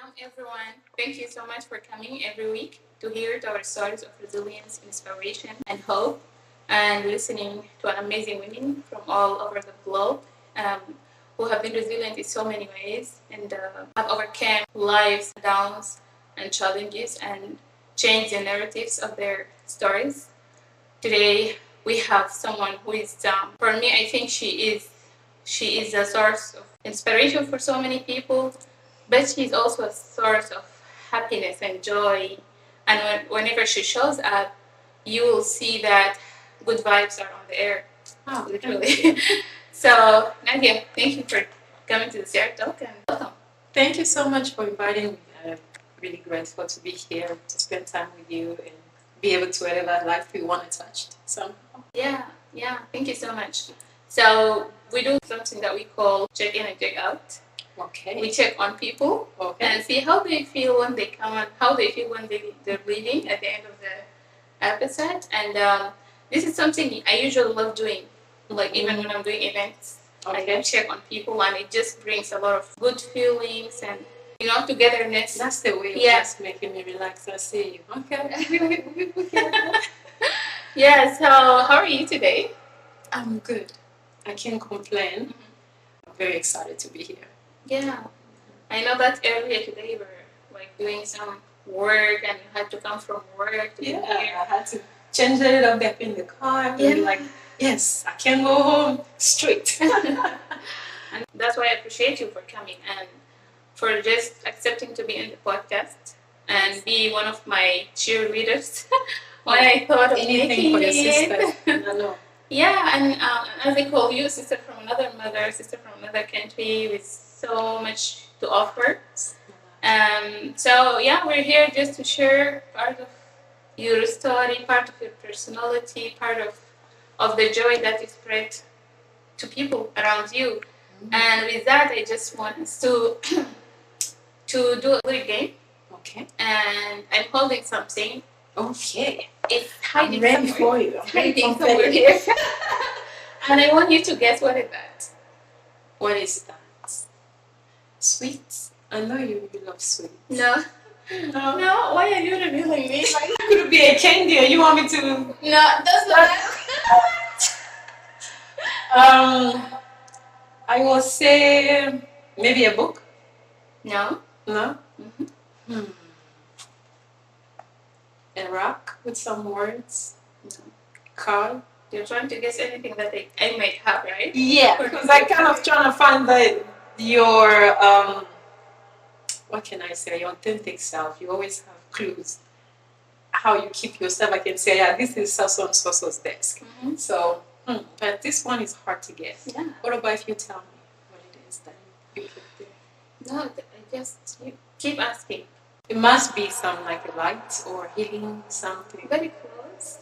Welcome, everyone. Thank you so much for coming every week to hear our stories of resilience, inspiration, and hope, and listening to an amazing women from all over the globe um, who have been resilient in so many ways and have overcome life's downs and challenges and changed the narratives of their stories. Today, we have someone who is, for me, I think she is a source of inspiration for so many people, but she's also a source of happiness and joy. And whenever she shows up, you will see that good vibes are on the air. Oh, literally. So, Nadia, thank you for coming to the Sarah Talk and welcome. Thank you so much for inviting me. I'm really grateful to be here to spend time with you and be able to whatever life we want to touch. So, yeah, thank you so much. So, we do something that we call check in and check out. Okay. We check on people and see how they feel when they come on, how they feel when they're leaving at the end of the episode. And this is something I usually love doing. Like even when I'm doing events, I check on people and it just brings a lot of good feelings and togetherness. That's the way of just making me relax. I see you. Okay. Yeah, so how are you today? I'm good. I can't complain. I'm very excited to be here. Yeah. I know that earlier today you were doing some work and you had to come from work to be here. I had to change a little bit in the car. And yes, I can go home straight. And that's why I appreciate you for coming and for just accepting to be in the podcast and be one of my cheerleaders when I thought of anything for your sister. No. Yeah, and as I call you, sister from another mother, sister from another country with so much to offer. So we're here just to share part of your story, part of your personality, part of the joy that you spread to people around you. Mm-hmm. And with that, I just want us to do a little game. Okay. And I'm holding something. Okay. It's hiding ready for you. It's hiding somewhere here. And I want you to guess what is that. What is that? Sweets? I know you love sweets. No. Why are you revealing me? It could be a candy and you want me to... No, that's not... I will say maybe a book. No. Mm-hmm. A rock with some words. No. Card. You're trying to guess anything that I might have, right? Yeah, because I'm kind of trying to find your what can I say? Your authentic self. You always have clues. How you keep yourself. I can say, this is so-so-so's desk. Mm-hmm. So, but this one is hard to guess. Yeah. What about if you tell me what it is that you put there? No, I just keep asking. It must be some like a light or healing something. Very close.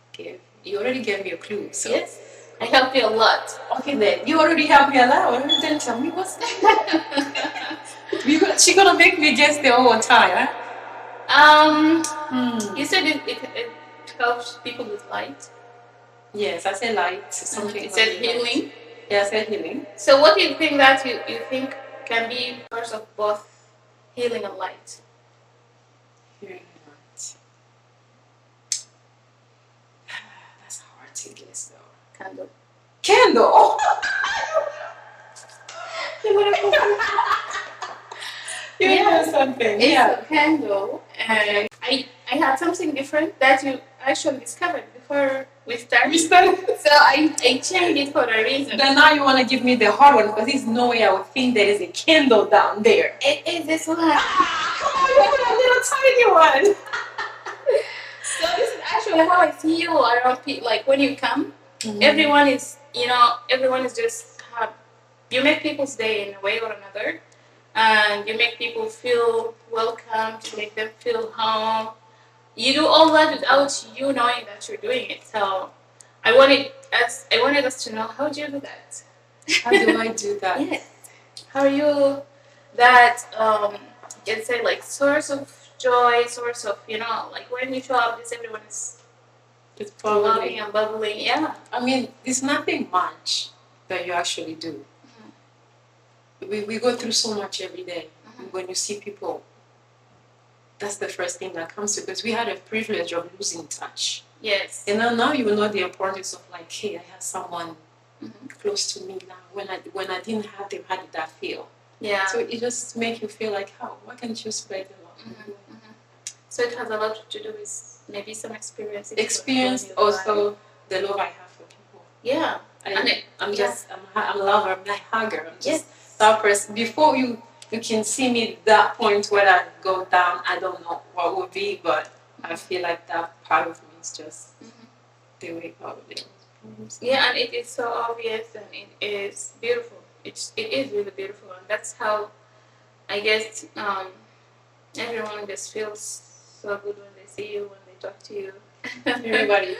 Okay. You already gave me a clue. So. Yes. I helped you a lot. Okay then. You already helped me a lot. Then tell me what's that? She's gonna make me guess the whole time, huh? You said it helps people with light. Yes, I said light. Something. It said healing. Light. Yeah, I said healing. So what do you think that you think can be source of both healing and light? Healing and light. That's hard to guess though. Candle. You know something. It's a candle. And I had something different that you actually discovered before we started. So I changed it for a reason. Then now you want to give me the hard one because there's no way I would think there is a candle down there. It is this one. Come on, you put a little tiny one. So this is actually how I see you around people. Like when you come, everyone is just you make people's day in a way or another. And you make people feel welcome, to make them feel home. You do all that without you knowing that you're doing it. So I wanted us to know, how do you do that? How do I do that? Yes. How are you that you can say like source of joy, source of like when you show up, everyone is bubbling and bubbling. Yeah. I mean, there's nothing much that you actually do. we go through so much every day. When you see people, that's the first thing that comes to, because we had a privilege of losing touch. Yes. And now you know the importance of like, hey, I have someone close to me now. When I didn't have them, how did that feel? Yeah. So it just makes you feel like, how? Why can't you spread the love? So it has a lot to do with maybe some experience. Experience, also the love I have for people. Yeah. I'm a lover, I'm a hugger. I'm just that person. Before you can see me that point where I go down, I don't know what would be, but I feel like that part of me is just the way I would live. Yeah, and it is so obvious, and it is beautiful. It is really beautiful, and that's how I guess everyone just feels so good when they see you, when they talk to you. Everybody.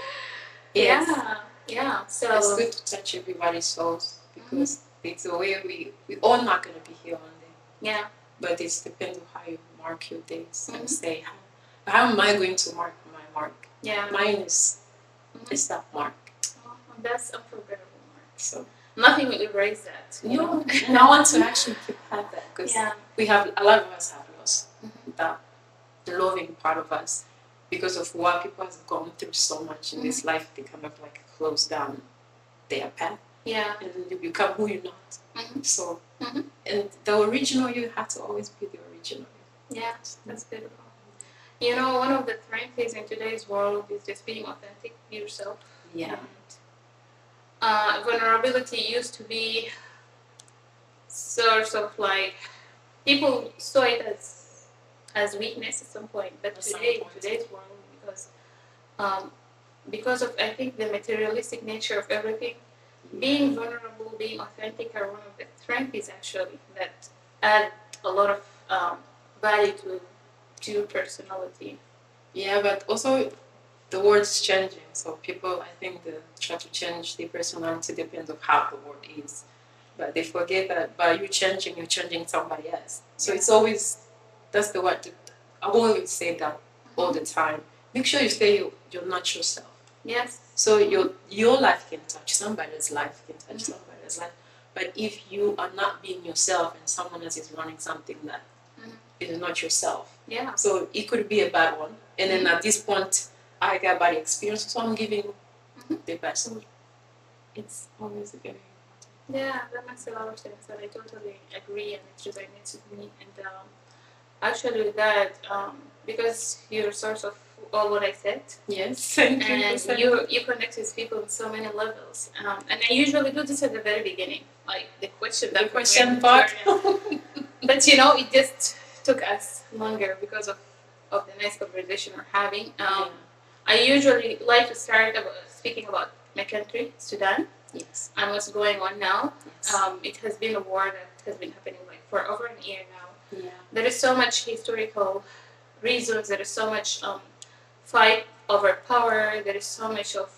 Yes. Yeah. So it's good to touch everybody's souls, because it's the way we all not gonna be here one day. Yeah. But it's depends on how you mark your days and say, how am I going to mark my mark? Yeah. Mine is that mark. Oh, that's unforgettable mark. So nothing will erase that. You know? And I want to actually keep that, because we have a lot of us have lost that loving part of us because of what people have gone through so much in this life. They kind of like close down their path. Yeah. And you become who you're not. So and the original you have to always be the original. Yeah, that's beautiful. You know, one of the things in today's world is just being authentic, be yourself. Yeah. And, vulnerability used to be sort of like people saw it as weakness at some point, but today's world, because of I think the materialistic nature of everything, being vulnerable, being authentic are one of the strengths actually that add a lot of value to your personality. Yeah, but also the world's changing, so people, I think, they try to change their personality depends on how the world is, but they forget that by you changing, you're changing somebody else. So it's always, that's the word. I always say that all the time. Make sure you stay your natural self. Yes. So your life can touch somebody's life, can touch somebody's life. But if you are not being yourself and someone else is running something that is not yourself, so it could be a bad one. And then at this point, I got bad experience, so I'm giving the best. So it's always a good. Yeah, that makes a lot of sense, and I totally agree, and it resonates with me. And actually, with that, because you're a source of all what I said. Yes, and you connect with people on so many levels. And I usually do this at the very beginning, like the question part. But you know, it just took us longer because of the nice conversation we're having. I usually like to start speaking about my country, Sudan. Yes. And what's going on now. Yes. It has been a war that has been happening like for over a year now. Yeah. There is so much historical reasons. There is so much fight over power. There is so much of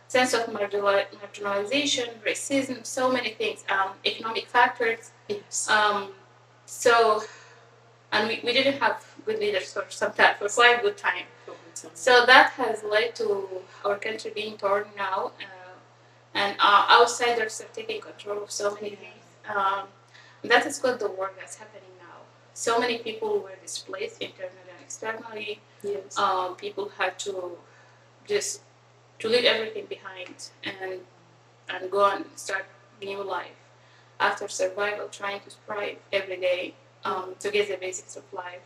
sense of marginalization, racism, so many things. Economic factors. Yes. And we didn't have good leaders for some time, for quite a good time. So that has led to our country being torn now, and outsiders are taking control of so many things. That is called the war that's happening now. So many people were displaced internally and externally. Yes. People had to just to leave everything behind and go and start new life after survival, trying to strive every day to get the basics of life.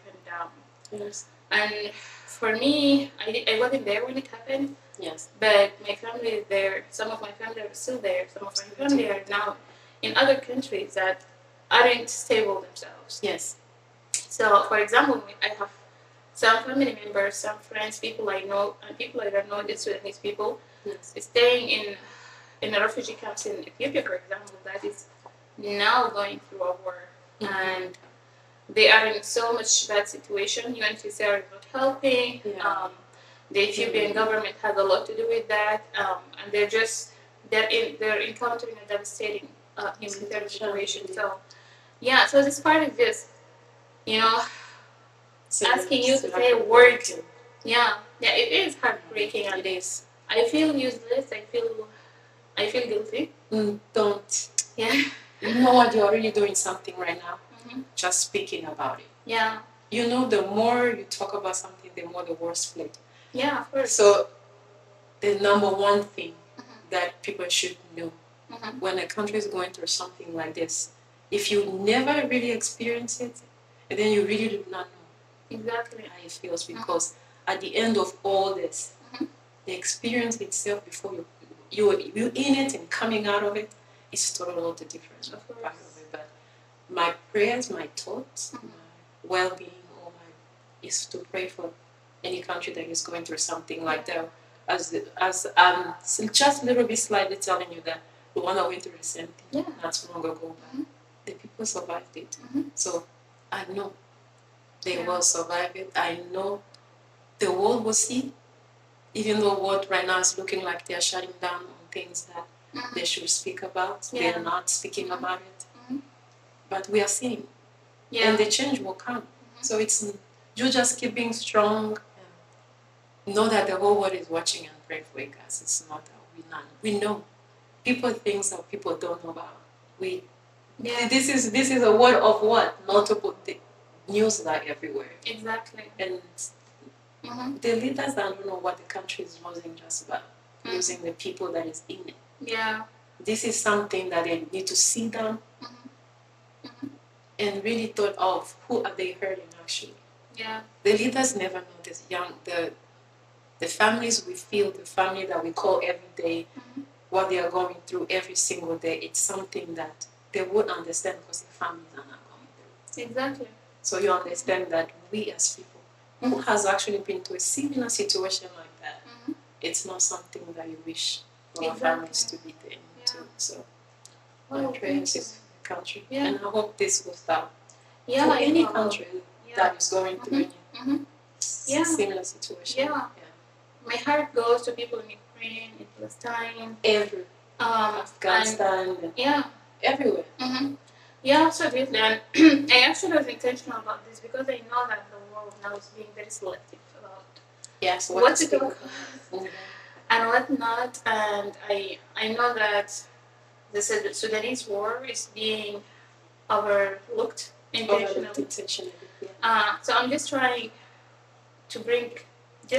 And for me, I wasn't there when it happened. Yes. But my family is there. Some of my family are still there. Some of my family are now in other countries that aren't stable themselves. Yes. So, for example, I have some family members, some friends, people I know, and people I don't know, the Sudanese people, staying in refugee camps in Ethiopia, for example, that is now going through a war. And they are in so much bad situation. UNHCR is not helping. Yeah. The Ethiopian government has a lot to do with that, and they're encountering a devastating humanitarian situation. So this part is just, asking you to say a word. Yeah, it is heartbreaking, and it is. I feel useless. I feel guilty. Don't. Yeah. You know what? You're already doing something right now. Mhm. Just speaking about it. Yeah. You know, the more you talk about something, the more the words split. Yeah, of course. So the number one thing Mhm. that people should know Mhm. when a country is going through something like this, if you never really experience it, then you really do not know Exactly. how it feels, because at the end of all this, Mhm. the experience itself before you in it and coming out of it is totally different. Of course. Part of it. But my prayers, my thoughts, Mhm. my well-being, is to pray for any country that is going through something like that. As just a little bit slightly telling you that Rwanda went through the same thing not too long ago, but the people survived it. Mhm. So I know they Yeah. will survive it. I know the world will see, even though what right now is looking like they're shutting down on things that Mhm. they should speak about. Yeah. They're not speaking Mhm. about it. Mhm. But we are seeing, Yeah. and the change will come. So it's you just keep being strong. Know that the whole world is watching and praying for you guys. It's not that we know. People think that people don't know about. Yeah. This is a word of what? Multiple news are everywhere. Exactly. And Mhm. the leaders don't know what the country is losing just about. Mhm. Losing the people that is in it. Yeah. This is something that they need to sit down Mhm. Mhm. and really thought of who are they hurting actually. Yeah. The leaders never know this the families we feel, the family that we call every day, Mhm. what they are going through every single day, it's something that they would understand because their families are not going through. Exactly. So you understand that we as people who has actually been to a similar situation like that, Mhm. it's not something that you wish for our Exactly. families to be there too. So my prayers is for the country. Yeah. And I hope this will stop. Yeah. For any know. country that is going through Mhm. a similar situation. Yeah. My heart goes to people in Ukraine, in Palestine, Every Afghanistan, and yeah, everywhere. Mm-hmm. Yeah, absolutely. And I actually was intentional about this because I know that the world now is being very selective about what to talk about and what not. And I know that the Sudanese war is being overlooked intentionally. So I'm just trying to bring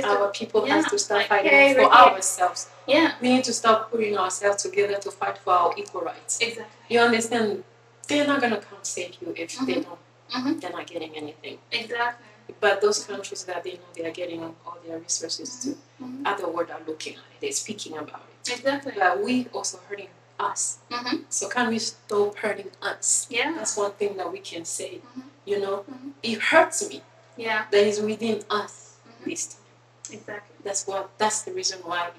our people has to start like, fighting for ourselves. Yeah. We need to start putting ourselves together to fight for our equal rights. Exactly. You understand? They're not gonna come save you if they don't. Mhm. They're not getting anything. Exactly. But those countries that they know they are getting all their resources to, Mhm. other world are looking at it. They're speaking about it. Exactly. But we also hurting us. Mhm. So can we stop hurting us? Yeah. That's one thing that we can say. Mhm. You know, Mhm. it hurts me. Yeah. That is within us Mhm. this time. Exactly. That's the reason why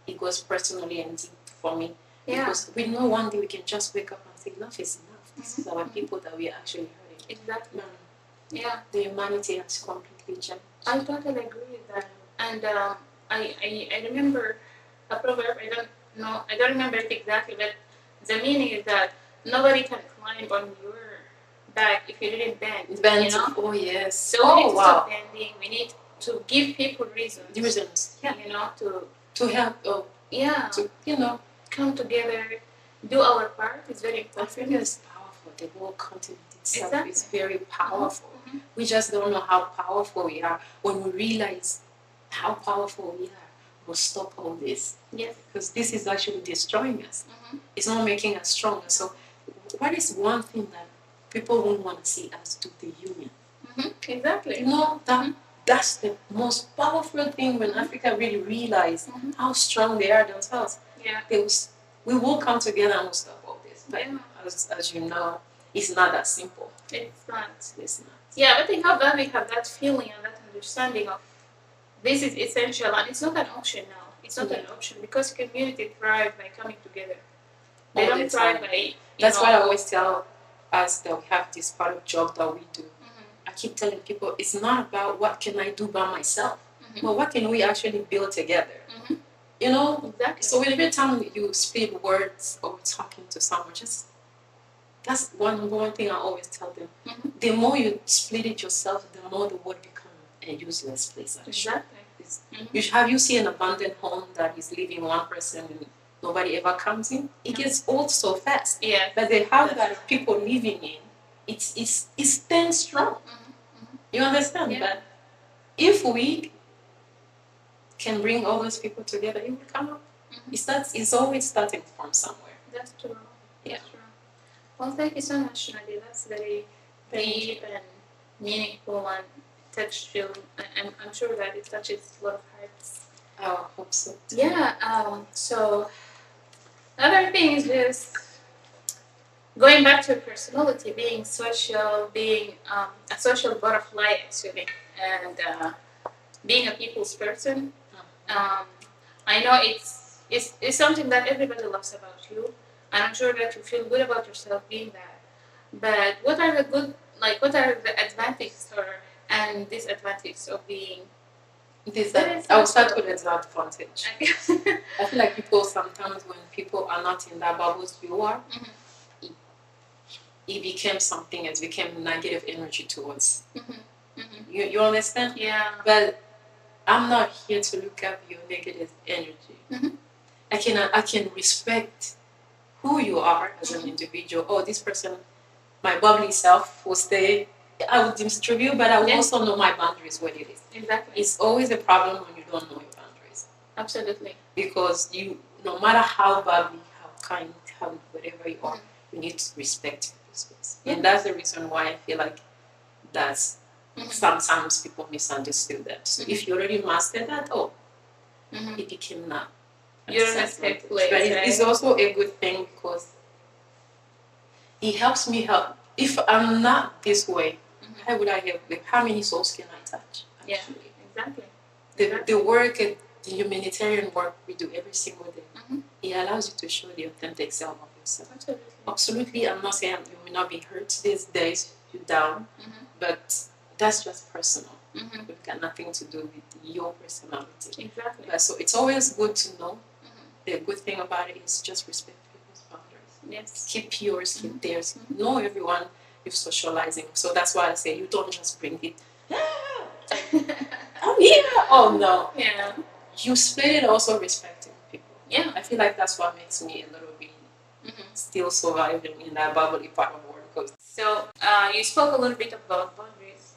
it goes personally and deep for me. Yeah. Because we know one day we can just wake up and say enough is enough. This is our people that we are actually hurting. Exactly. Yeah. The humanity has completely changed. I totally agree with that. And I remember a proverb. I don't remember it exactly, but the meaning is that nobody can climb on your back if you didn't bend. You know? Oh yes. So we need to stop bending. We need to give people reasons. Yeah. You know, to help. To come together, do our part is very important. Africa is powerful. The whole continent itself is very powerful. Mhm. We just don't know how powerful we are. When we realize how powerful we are, we'll stop all this. Yes. Because this is actually destroying us. Mhm. It's not making us stronger. So what is one thing that people won't want to see us do? The union. Mhm. Exactly. You know, that's the most powerful thing when Africa really realize how strong they are themselves. Yeah. We will come together and we'll stop all this. But as you know, it's not that simple. It's not. It's not. Yeah, but I hope that we have that feeling and that understanding of this is essential, and it's not an option now. It's not an option because community thrive by coming together. They All don't the thrive time. by. That's why I always tell us that we have this part of job that we do. Mhm. I keep telling people it's not about what can I do by myself, Mhm. but what can we actually build together. Mhm. You know? Exactly. So every time you speak words or talking to someone, that's one thing I always tell them. Mhm. The more you split it yourself, the more the world becomes a useless place. Exactly. Have you seen an abandoned home that is leaving one person nobody ever comes in, it gets old so fast. Yeah. But the house that people living in, it's staying strong. You understand? Yeah. But if we can bring all those people together, it will come up. It's always starting from somewhere. That's true. Yeah. That's true. Well, thank you so much, Nadia. That's very deep and meaningful and touched you. And I'm sure that it touches a lot of hearts. Oh, I hope so. Yeah. So another thing is just going back to personality, being social, being a social butterfly actually, and being a people's person. I know it's something that everybody loves about you, and I'm sure that you feel good about yourself being that. But what are the advantages and disadvantages of being? I'll start with disadvantage. I feel like people sometimes, when people are not in that bubbles you are, it became something. It became negative energy towards. You understand? Yeah. But I'm not here to look at your negative energy. I can respect who you are as an individual. Oh, this person, my bubbly self will stay. I will distribute, but I will also know my boundaries, what it is. Exactly. It's always a problem when you don't know your boundaries. Absolutely. Because no matter how bubbly, how kind, how whatever you are, you need to respect your space. And that's the reason why I feel like that's sometimes people misunderstood that. So if you already mastered that, it became not. You're in a safe place. But it's also a good thing because it helps me help. If I'm not this way, how would I help? Like, how many souls can I touch? Actually? Yeah, exactly. The work, the humanitarian work we do every single day, it allows you to show the authentic self of yourself. Absolutely. I'm not saying you may not be hurt these days, you're down, but that's just personal. It's got nothing to do with your personality. Exactly. But so it's always good to know. The good thing about it is just respect people's boundaries. Yes. Keep yours, keep theirs. Know everyone you're socializing. So that's why I say you don't just bring it. I'm here. Oh no. Yeah. You split it also respecting people. Yeah. I feel like that's what makes me a little bit still surviving in that bubbly part of the world. So you spoke a little bit about boundaries.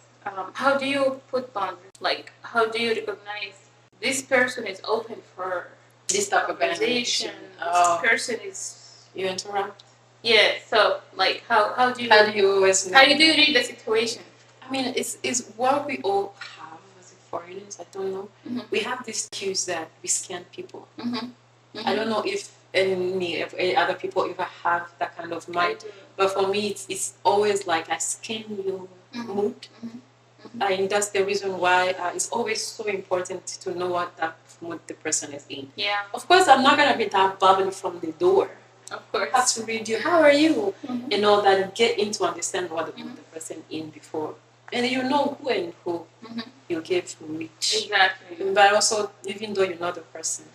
How do you put boundaries? Like, how do you recognize this person is open for this type of conversation? This person is. You interrupt. Yeah. So, like, how do you always know? How do you read the situation? I mean, it's what we all have as foreigners. I don't know. We have these cues that we scan people. I don't know if any other people ever have that kind of mind, but for me, it's always like I scan your mood. And that's the reason why it's always so important to know what that mood the person is in. Yeah. Of course, I'm not gonna be that bubbly from the door. Of course. I have to read you. How are you? And all that. Get into understand what the person in before, and you know who and who you give which. Exactly. But also, even though you're not the person,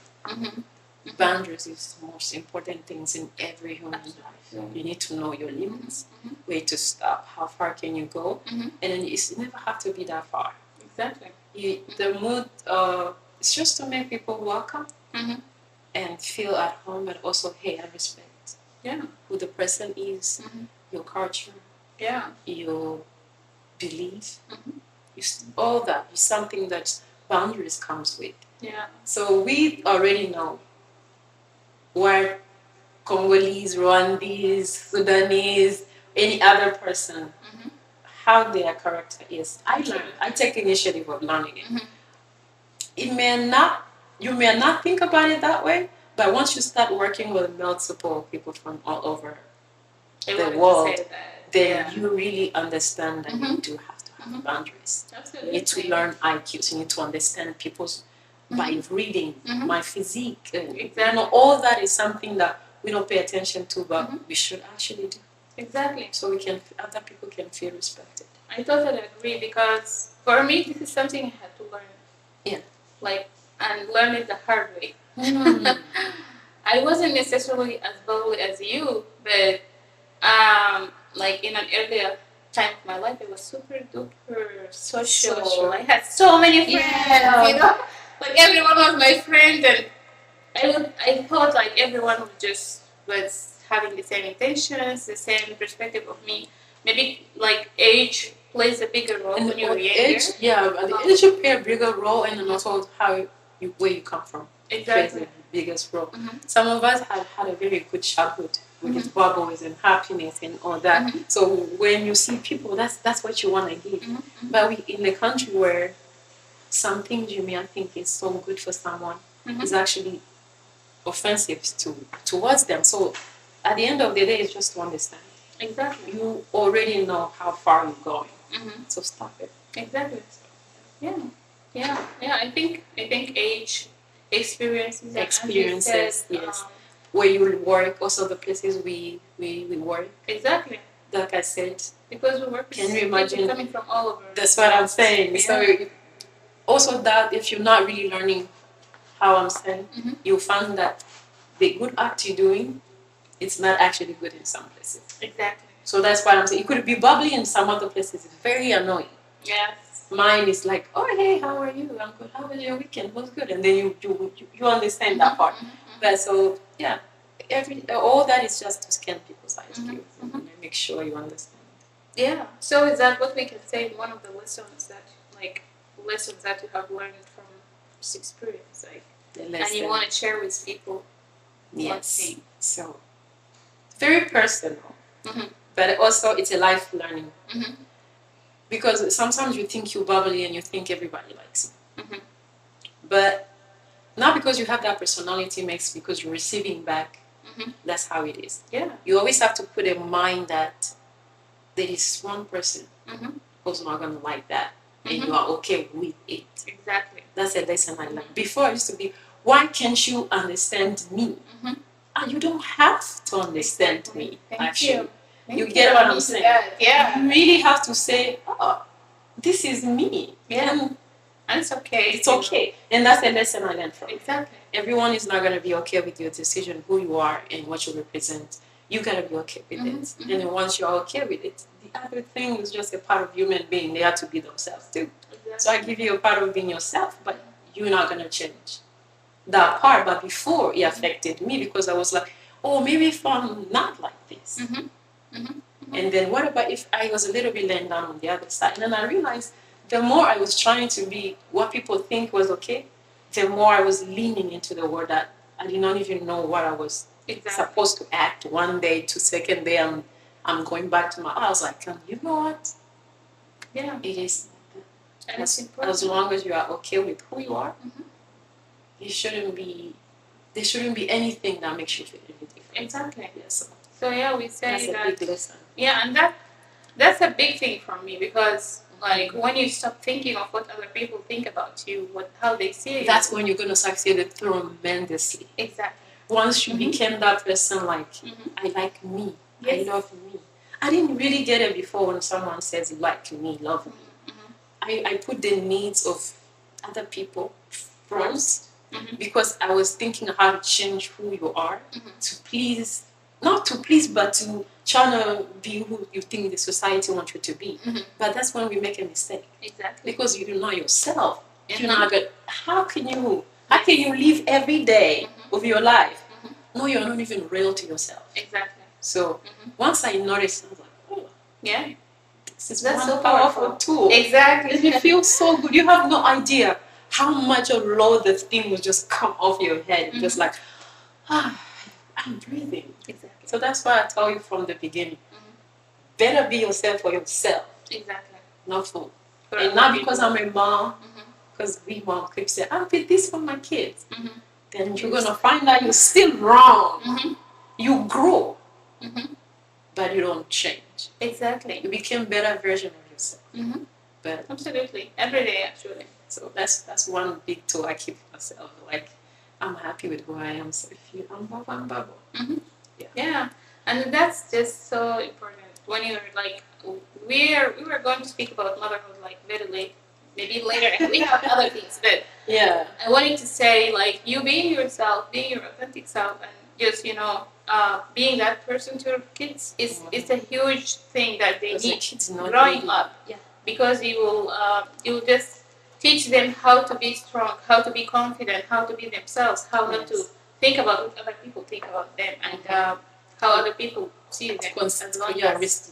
boundaries is the most important things in every human life. You need to know your limits, where to stop, how far can you go, and then you never have to be that far. Exactly. The mood is just to make people welcome and feel at home, but also, hey, I respect who the person is, your culture, your belief, all that is something that boundaries comes with. Yeah. So we already know what Congolese, Rwandese, Sudanese, any other person, how their character is. I take initiative of learning it. You may not think about it that way, but once you start working with multiple people from all over the world, then you really understand that you do have to have boundaries. Absolutely. You need to learn IQs. You need to understand people's by reading, my physique. All that is something that we don't pay attention to, but we should actually do. Exactly. So other people can feel respected. I totally agree, because for me, this is something I had to learn. Yeah. And learn it the hard way. I wasn't necessarily as bubbly as you, but in an earlier time of my life, I was super duper social. I had so many friends, Like everyone was my friend, and I thought like everyone was having the same intentions, the same perspective of me. Maybe like age plays a bigger role And when you're younger. age, the age should play a bigger role, and then also where you come from plays Exactly. the biggest role. Some of us have had a very good childhood with its bubbles and happiness and all that. So when you see people, that's what you want to give. But we in a country where some things you may think is so good for someone is actually offensive towards them. So at the end of the day, it's just to understand. Exactly. You already know how far you're going. So stop it. Exactly. Yeah. I think age, experiences, and as you said, yes. Where you work, also the places we work. Exactly. Like I said, Because we work with can you people imagine? coming from all over. That's what I'm saying. Yeah. So also that if you're not really learning how I'm saying, you'll find that the good act you're doing, it's not actually good in some places. Exactly. So that's why I'm saying it could be bubbly in some other places. It's very annoying. Yes. Mine is like, oh hey, how are you? I'm good. How was your weekend? Was good. And then you understand that part. But so yeah, all that is just to scan people's eyes and make sure you understand. Yeah. So is that what we can say? One of the lessons that you have learned from this experience, like, and you want to share with people. Yes. So very personal, but also it's a life learning. Because sometimes you think you're bubbly and you think everybody likes you. But not because you have that personality mix, because you're receiving back. That's how it is. Yeah. You always have to put in mind that there is one person who's not going to like that. And you are okay with it. Exactly. That's a lesson I learned. Before I used to be, why can't you understand me? You don't have to understand me. Thank you. You get what I'm saying? Yeah. You really have to say, oh, this is me. Yeah. And it's okay. It's okay. And that's a lesson I learned from. Exactly. Everyone is not going to be okay with your decision, who you are, and what you represent. You got to be okay with it. And then once you're okay with it, the other thing is just a part of human being. They have to be themselves too. Exactly. So I give you a part of being yourself, but you're not going to change that part. But before, it affected me because I was like, oh, maybe if I'm not like this. And then what about if I was a little bit laying down on the other side? And then I realized the more I was trying to be what people think was okay, the more I was leaning into the word that I did not even know what I was supposed to act. One day to second day, I'm going back to I was like, you know what? Yeah. It is. And as long as you are okay with who you are, there shouldn't be anything that makes you feel any different. Exactly. Yes. So yeah, we say that's that. A big lesson. Yeah, and that's a big thing for me because like when you stop thinking of what other people think about you, how they see you, that's when you're gonna succeed tremendously. Exactly. Once you became that person, like I like me, I love me. I didn't really get it before when someone says like me, love me. I put the needs of other people first because I was thinking how to change who you are to please. Not to please, but to try to be who you think the society wants you to be. But that's when we make a mistake. Exactly. Because you don't know yourself. You're not good. How can you live every day of your life? No, you're not even real to yourself. Exactly. So once I noticed, I was like, oh, yeah, that's one so powerful tool. Exactly. You feel so good. You have no idea how much of load the thing will just come off your head. Just like, I'm breathing. Exactly. So that's why I tell you from the beginning. Better be yourself for yourself. Exactly. Not for. And not because I'm a mom, because we mom keep saying, I'll be this for my kids. Then you're going to find out you're still wrong. You grow, but you don't change. Exactly. You become a better version of yourself. But absolutely. Every day, actually. So that's one big tool I keep myself. Like, I'm happy with who I am. So if you I'm bubble. Yeah, and that's just so important. When you're like, we were going to speak about motherhood like very late, maybe later, and we have other things. But yeah, I wanted to say like you being yourself, being your authentic self, and just being that person to your kids is a huge thing that they need growing up. Yeah, because you will just teach them how to be strong, how to be confident, how to be themselves, how not to think about what other people think about them and how other people see them.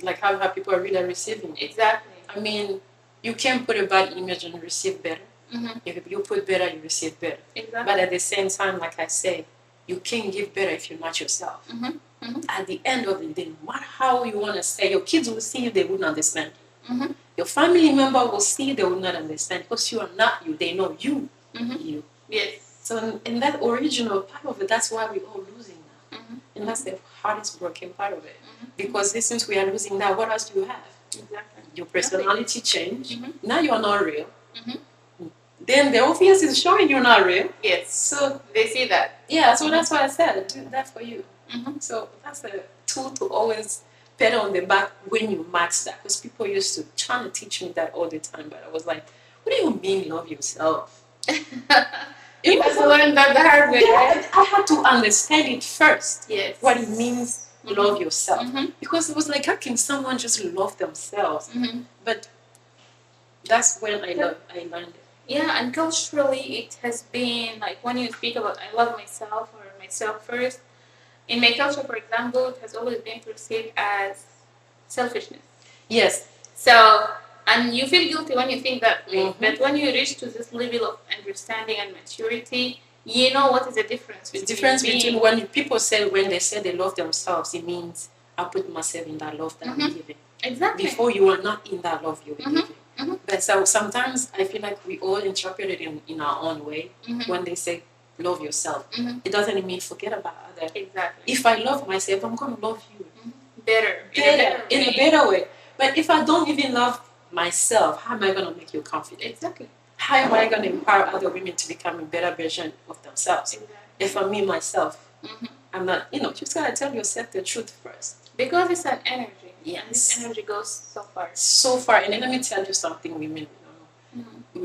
Like how people are really receiving it. Exactly. I mean, you can't put a bad image and receive better. If you put better, you receive better. Exactly. But at the same time, like I say, you can't give better if you're not yourself. At the end of the day, no matter how you want to say, your kids will see you, they wouldn't understand. Your family member will see you, they will not understand because you are not you. They know you. You. Yes. So in that original part of it, that's why we're all losing now. And that's the hardest broken part of it. Because since we are losing that, what else do you have? Exactly. Your personality change. Now you're not real. Then the obvious is showing you're not real. Yes. So they see that. Yeah, so that's why I said do that for you. So that's a tool to always pat on the back when you match that. Because people used to try to teach me that all the time, but I was like, what do you mean love yourself? You must learn that the hard way, right? I had to understand it first. Yes. What it means love yourself. Because it was like, how can someone just love themselves? But that's when I learned it. Yeah, and culturally it has been like when you speak about I love myself or myself first, in my culture, for example, it has always been perceived as selfishness. Yes. So, and you feel guilty when you think that way, but when you reach to this level of understanding and maturity, you know what is the difference between between when people say, when they say they love themselves, it means I put myself in that love that I'm giving. Exactly. Before you are not in that love you're giving. But so sometimes I feel like we all interpret it in our own way. When they say love yourself, it doesn't mean forget about others. Exactly. If I love myself, I'm going to love you better in a better way. But if I don't even love myself, how am I going to make you confident? Exactly. How am I going to empower other women to become a better version of themselves? Exactly. If I'm me myself, I'm not, you just got to tell yourself the truth first. Because it's an energy. Yes. And this energy goes so far. So far. And then let me tell you something, women.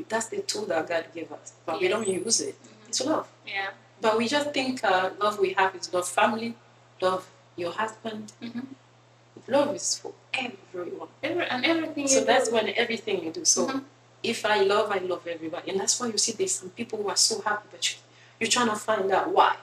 That's the tool that God gave us. But we don't use it. It's love. Yeah. But we just think love we have is love family, love your husband. Love is for everyone. And everything you so do. That's when everything you do. So if I love everybody. And that's why you see there's some people who are so happy, but you're trying to find out why.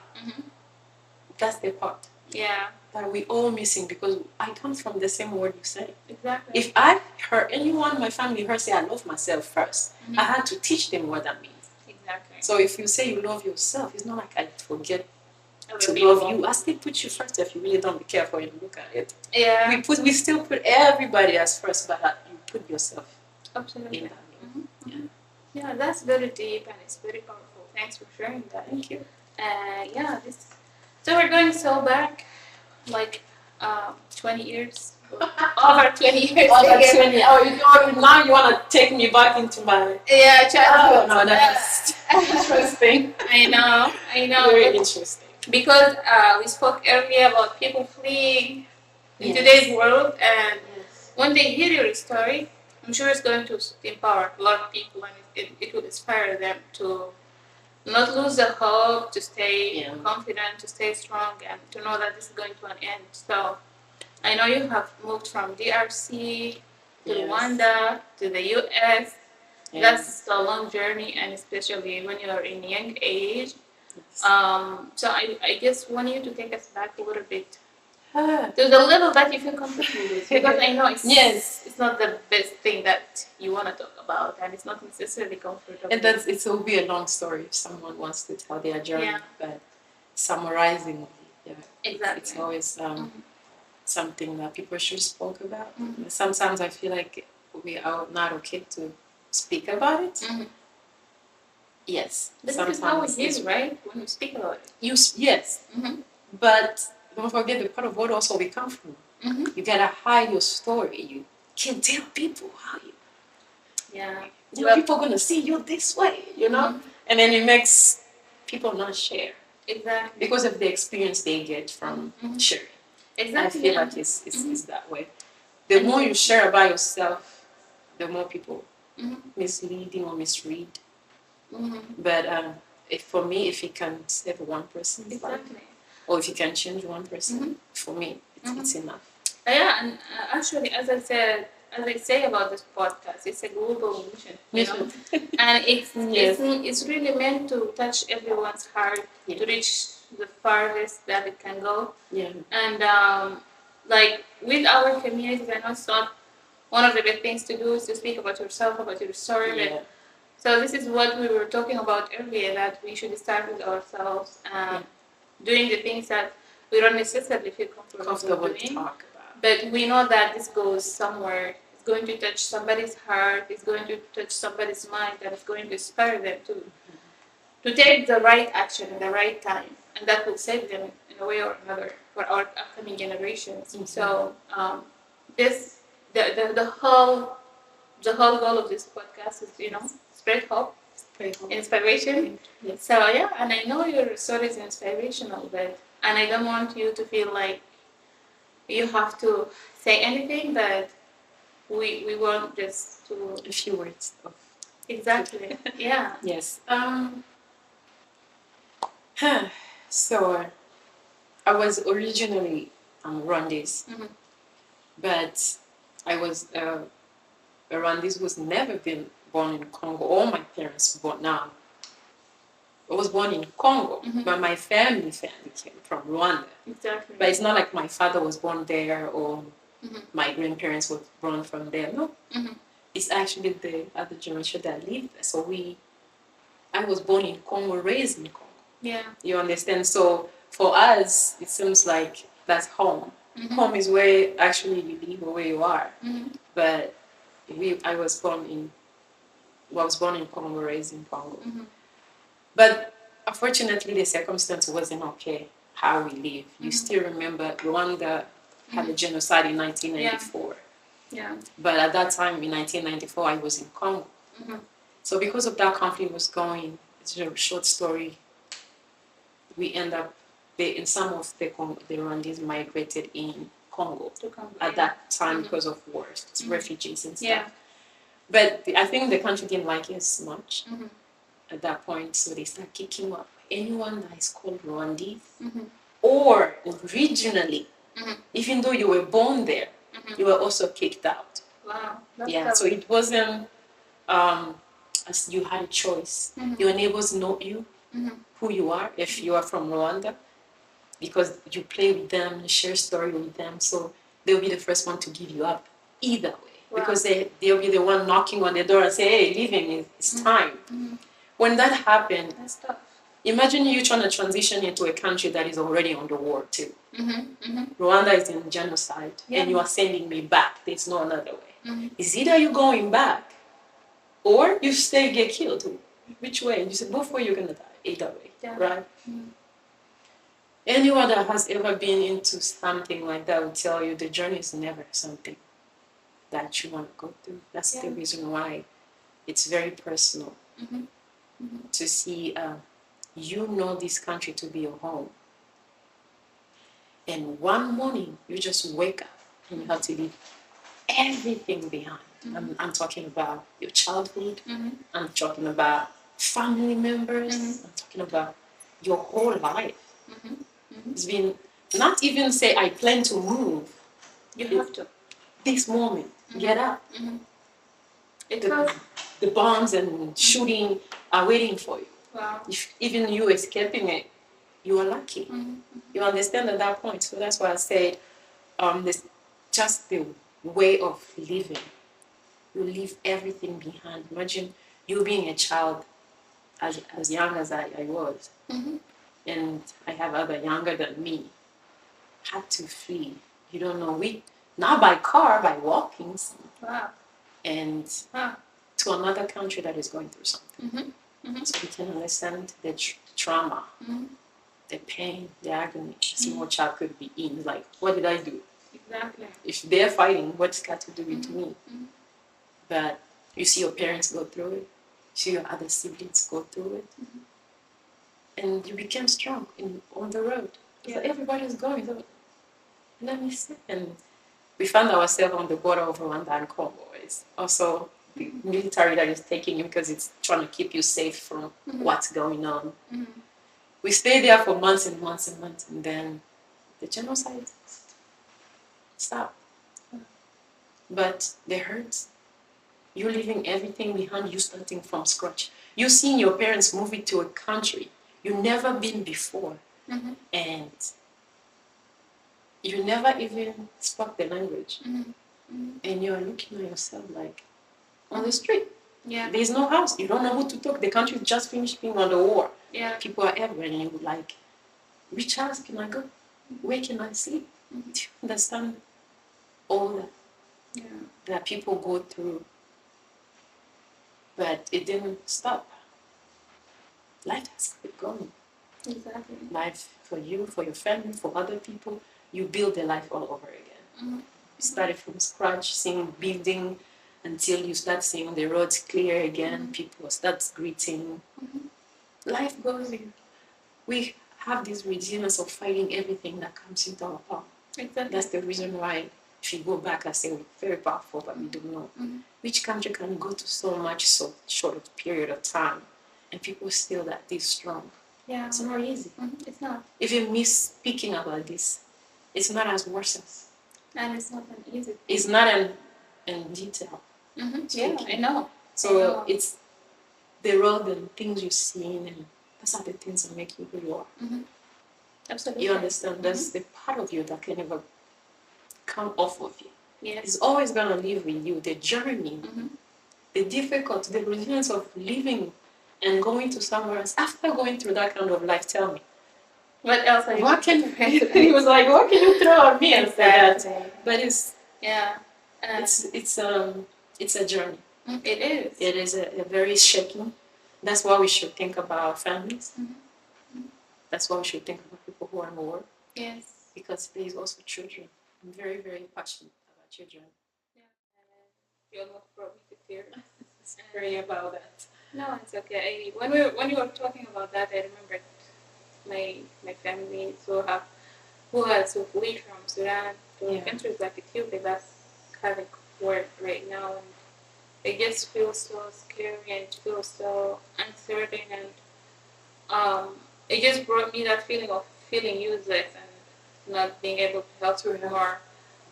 That's the part. Yeah. That we all missing because I come from the same word you say. Exactly. If I heard anyone in my family heard say I love myself first, I had to teach them what that means. Exactly. So if you say you love yourself, it's not like I forget to people. love you. I still put you first if you really don't be careful and look at it. Yeah. We still put everybody as first, but you put yourself Absolutely. in that. Yeah, that's very deep and it's very powerful. Thanks for sharing that. Thank you. So we're going so back, like 20 years. Over 20 years. Over 20. Oh, now you want to take me back into my childhood. No, that's interesting. I know. Very interesting. Because we spoke earlier about people fleeing in today's world, and when they hear your story, I'm sure it's going to empower a lot of people, and it will inspire them to not lose the hope, to stay confident, to stay strong, and to know that this is going to an end. So I know you have moved from DRC to Rwanda to the US. That's a long journey, and especially when you are in a young age. So I just want you to take us back a little bit to the level that you feel comfortable with, because I know it's not the best thing that you want to talk about, and it's not necessarily comfortable. And it will be a long story if someone wants to tell their journey, but summarizing, exactly, it's always something that people should speak about. Sometimes I feel like we are not okay to speak about it. Yes, but sometimes how it is, right? When we speak about it, but don't forget the part of what also we come from. You gotta hide your story. You can't tell people how you. People are gonna see you this way, and then it makes people not share. Exactly. Because of the experience they get from sharing. Exactly. I feel like it's that way. The more you share about yourself, the more people misleading or misread. But for me, if you can save one person's life, or if you can change one person, for me, it's enough. And actually, as I say about this podcast, it's a global mission, and it's really meant to touch everyone's heart, to reach the farthest that it can go. Yeah. And like with our communities, I know it's not one of the big things to do is to speak about yourself, about your story. Yeah. So this is what we were talking about earlier, that we should start with ourselves, doing the things that we don't necessarily feel comfortable to doing. talk about. But we know that this goes somewhere. It's going to touch somebody's heart. It's going to touch somebody's mind, and it's going to inspire them to take the right action in the right time, and that will save them in a way or another for our upcoming generations. Mm-hmm. So this the whole goal of this podcast is, you know, spread hope, inspiration. Yes. So yeah, and I know your story is inspirational, but and I don't want you to feel like you have to say anything, but we want just to A few words of exactly yeah. yes. So I was originally Rwandese, Mhm. but I was Rwandese was never been born in Congo. All my parents were born now. I was born in Congo, Mhm. but my family came from Rwanda. Exactly. But it's not like my father was born there or Mhm. my grandparents were born from there. No, Mhm. it's actually the other generation that lived there. So I was born in Congo, raised in Congo. Yeah. You understand? So for us, it seems like that's home. Mhm. Home is where actually you live or where you are. Mhm. But I was born in Congo, raised in Congo. Mhm. But unfortunately, the circumstance wasn't okay how we live. You Mhm. still remember Rwanda had a genocide in 1994. Yeah. But at that time, in 1994, I was in Congo. Mhm. So because of that conflict was going, it's a short story, we end up, in some of the Rwandese migrated in Congo To Congo, at yeah. that time Mhm. because of wars, Mhm. refugees and stuff. Yeah. But I think the country didn't like it as much Mhm. at that point, so they start kicking up anyone that is called Rwandese Mhm. or regionally, Mhm. even though you were born there, Mhm. you were also kicked out. Wow. That's Yeah, tough. so it wasn't as you had a choice. Mhm. Your neighbors know you, Mhm. who you are, if you are from Rwanda, because you play with them, you share story with them, so they'll be the first one to give you up either way. Wow. Because they'll be the one knocking on the door and say, hey, leaving, it's time. Mhm. When that happened, That's tough. imagine you trying to transition into a country that is already on the war too. Mhm. Mhm. Rwanda is in genocide, Yeah. and you are sending me back. There's no another way. Mhm. It's either you going back, or you stay get killed. Which way? You say both ways you're gonna die. Either way, Yeah. right? Mhm. Anyone that has ever been into something like that will tell you the journey is never something that you want to go through. That's the Yeah. reason why it's very personal Mhm. Mhm. to see you know this country to be your home. And one morning you just wake up and you have to leave everything behind. Mhm. I'm talking about your childhood. Mhm. I'm talking about family members. Mhm. I'm talking about your whole life. Mhm. Mhm. It's been not even say I plan to move. You have to. This moment, Mhm. get up. Mhm. Because The bombs and shooting are waiting for you. wow. If even you escaping it, you are lucky. Mhm. You understand at that point. So that's why I said, this just the way of living. You leave everything behind. Imagine you being a child as young as I was, Mhm. and I have other younger than me, had to flee. You don't know, not by car, by walking, Wow. and Wow. to another country that is going through something. Mhm. Mhm. So we can understand the trauma, Mhm. the pain, the agony a small child could be in. Like, what did I do? Exactly. If they're fighting, what's got to do with me? Mhm. But you see your parents go through it, you see your other siblings go through it, and you became strong on the road. Yeah. So everybody's going. So let me see. And we found ourselves on the border of Rwanda and Congo. It's also the military that is taking you because it's trying to keep you safe from what's going on. Mhm. We stayed there for months and months and months, and then the genocide stopped. But the hurt, you leaving everything behind, you starting from scratch. You seeing your parents move to a country you never been before. Mm-hmm. and you never even spoke the language, and you're looking at yourself like on the street. Yeah. There's no house. You don't know who to talk. The country just finished being on the war. Yeah. People are everywhere, and you're like, which house can I go? Where can I sleep? Do you understand all that? Yeah. That people go through? But it didn't stop. Life has kept going. Exactly. Life for you, for your family, for other people. You build a life all over again. Mm-hmm. You started from scratch, seeing building, until you start seeing the roads clear again. People start greeting. Life goes in. We have this resilience of fighting everything that comes into our path. Exactly. That's the reason why, if you go back, I say we're very powerful, but we don't know. Which country can go to so much so short period of time, and people still that this strong? Yeah. It's not easy. It's not. If you miss speaking about this, it's not as worse as. And it's not an easy. It's not in detail. Yeah, I know. So it's the road and things you've seen, and those are the things that make you who you are. Absolutely. You understand? That's the part of you that can never come off of you. Yes. It's always going to live with you. The journey, the difficulty, the resilience of living and going to somewhere else. After going through that kind of life, tell me. What else are you? What can he was like, what can you throw at me and say that? But it's it's a journey. It is. It is a very shaking. That's why we should think about families. That's why we should think about people who are in the world. Yes. Because there is also children. I'm very, very passionate about children. Yeah. You almost brought me to tears. Sorry about that. No, it's okay. When you were talking about that, I remembered my family who has to flee from Sudan to countries like Ethiopia that's having war right now, and it just feels so scary and it feels so uncertain, and it just brought me that feeling of feeling useless and not being able to help anymore.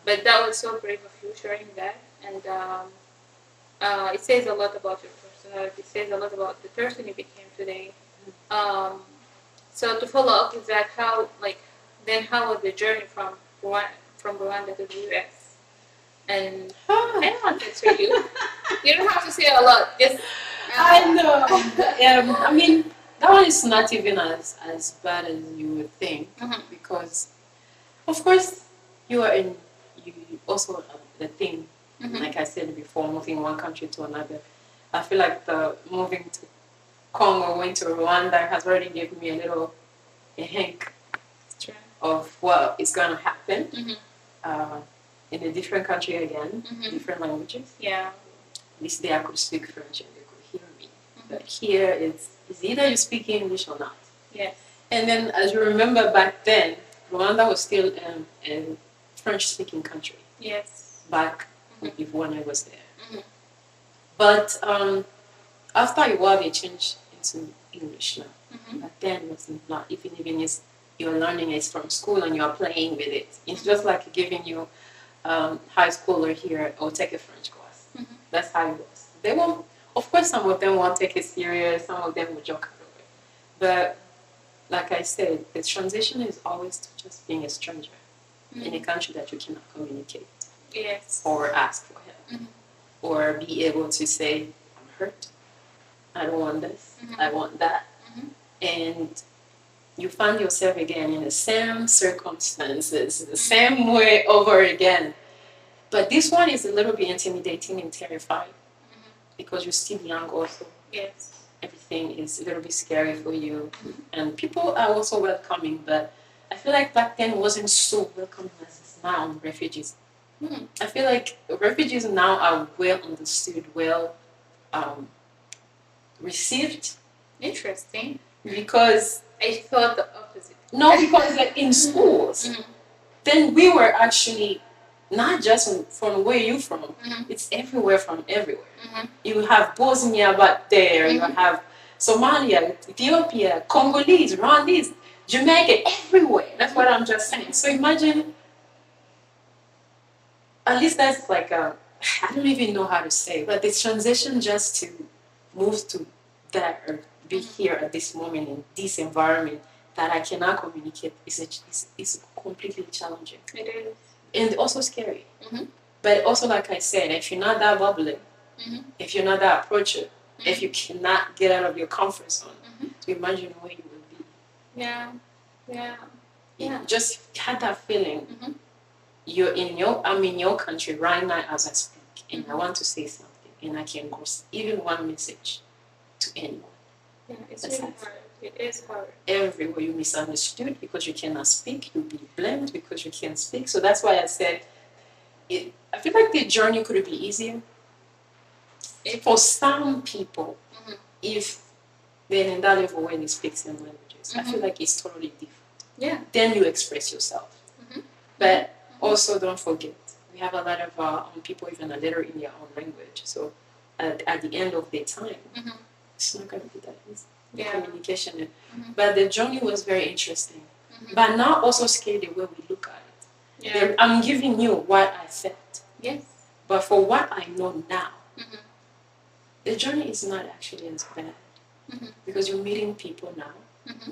But that was so brave of you sharing that, and it says a lot about your personality. It says a lot about the person you became today. So to follow up with that, how was the journey from Rwanda to the US? And I don't want to answer you. You don't have to say a lot. Just I know. I mean, that one is not even as bad as you would think, because, of course, you also the thing. Like I said before, moving one country to another. I feel like the moving to Congo, going to Rwanda has already given me a hint of what is going to happen in a different country again, different languages. Yeah. This day I could speak French and they could hear me. But here it's either you speak English or not. Yes. And then, as you remember back then, Rwanda was still a French-speaking country. Yes. Back when I was there. But after a while, they changed into English now. But then it was not. Even if you're learning it from school and you're playing with it, it's just like giving you high schooler here or take a French class. That's how it was. They won't. Of course, some of them won't take it serious. Some of them will joke out of it. But like I said, the transition is always to just being a stranger in a country that you cannot communicate. Yes. Or ask for help. Or be able to say, I'm hurt. I don't want this. I want that. And you find yourself again in the same circumstances, the same way over again. But this one is a little bit intimidating and terrifying because you're still young also. Yes. Everything is a little bit scary for you. And people are also welcoming, but I feel like back then wasn't so welcoming as it's now, refugees. I feel like refugees now are well understood, well received. Interesting. Because I thought the opposite. No, because like in schools, then we were actually not just from where you're from. It's everywhere from everywhere. You have Bosnia back there. You have Somalia, Ethiopia, Congolese, Rwandese, Jamaica, everywhere. That's what I'm just saying. So imagine. At least that's like I don't even know how to say, but the transition just to move to that or be here at this moment in this environment that I cannot communicate is completely challenging. It is. And also scary. Mm-hmm. But also, like I said, if you're not that bubbly, Mm-hmm. if you're not that approachable, Mm-hmm. if you cannot get out of your comfort zone, Mm-hmm. to imagine where you will be. Yeah. Yeah. You Yeah. just had that feeling. Mm-hmm. I'm in your country right now as I speak, and I Mm-hmm. want to say something, and I can go even one message to anyone. Yeah, it's That's really it. hard. It is hard. Everywhere you misunderstood because you cannot speak, you'll be blamed because you can't speak. So that's why I said I feel like the journey could be easier. For some people, Mm-hmm. if they're in that level where they speak some languages, I Mm-hmm. feel like it's totally different. Yeah. Then you express yourself. Mm-hmm. But also don't forget, we have a lot of people even a letter in their own language. So at the end of the time, Mm-hmm. it's not going to be that easy. The Yeah. communication. Mm-hmm. But the journey was very interesting. Mm-hmm. But not also scary the way we look at it. Yeah. I'm giving you what I felt. Yes. But for what I know now, Mm-hmm. the journey is not actually as bad. Mm-hmm. Because you're meeting people now. Mm-hmm.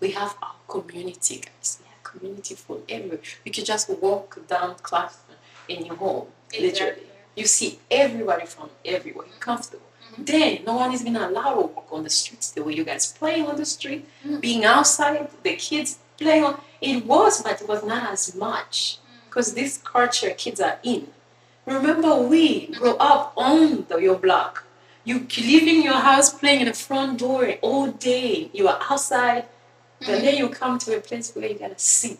We have our community, guys. We have community for everywhere. You can just walk down Clafton in your home, literally. Exactly. You see everybody from everywhere. You're comfortable. Mm-hmm. Then no one is being allowed to walk on the streets the way you guys playing on the street, Mm-hmm. being outside, the kids playing on. It was, but it was not as much because this culture kids are in. Remember, we grew up on your block. You live in your house playing in the front door all day. You are outside, but then you come to a place where you gotta stay.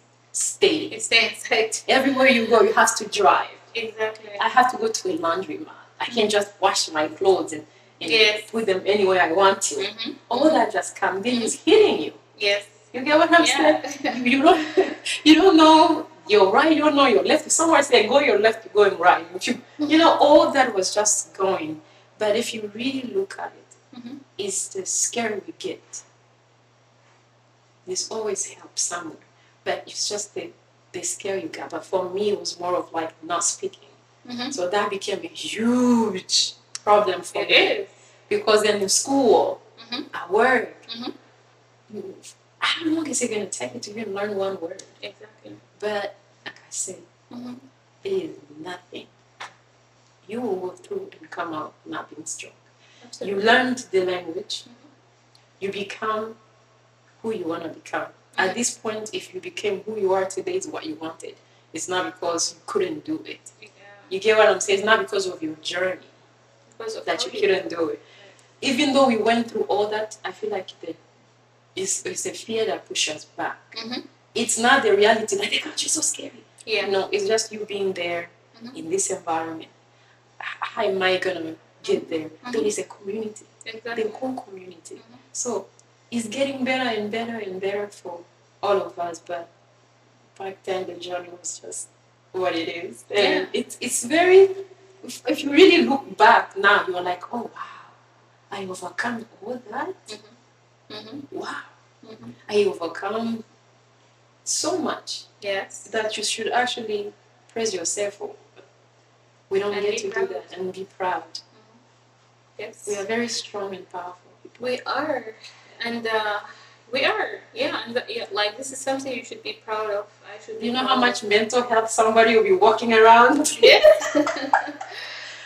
You stay inside. Everywhere you go, you have to drive. Exactly. I have to go to a laundromat. I can't just wash my clothes and Yes. put them anywhere I want to. Mm-hmm. All that just comes. Then it's hitting you. Yes. You get what I'm Yeah. saying? You don't know your right, you don't know your left. If someone say go your left, you're going right. You know, all that was just going. But if you really look at it, Mm-hmm. it's the scary we get. There's always help somewhere. But it's just the scare you get. But for me, it was more of like not speaking. Mm-hmm. So that became a huge problem for It me. is. Because then in school, Mm-hmm. at work, Mm-hmm. how long is it going to take you to even learn one word? Exactly. But like I said, Mm-hmm. it is nothing. You will go through and come out not being strong. Absolutely. You learned the language. Mhm. You become who you want to become. At this point, if you became who you are today, is what you wanted. It's not because you couldn't do it. Yeah. You get what I'm saying? It's not because of your journey Because of that how you couldn't do it. Even though we went through all that, I feel like it's a fear that pushes us back. Mm-hmm. It's not the reality that the country is so scary. Yeah. No, it's just you being there Mhm. in this environment. How am I gonna get there? There is a community, Exactly. the whole community. Mhm. So it's getting better and better and better for all of us. But back then, the journey was just what it is. And it's very. If you really look back now, you're like, oh wow, I overcome all that. Mm-hmm. Wow, Mm-hmm. I overcome so much Yes. that you should actually praise yourself for. We don't And get be to proud. do that and be proud. Yes. We are very strong and powerful people. We are, and we are. Yeah, and like this is something you should be proud of. I should. Do you be know how proud much mental health somebody will be walking around? of. Yes.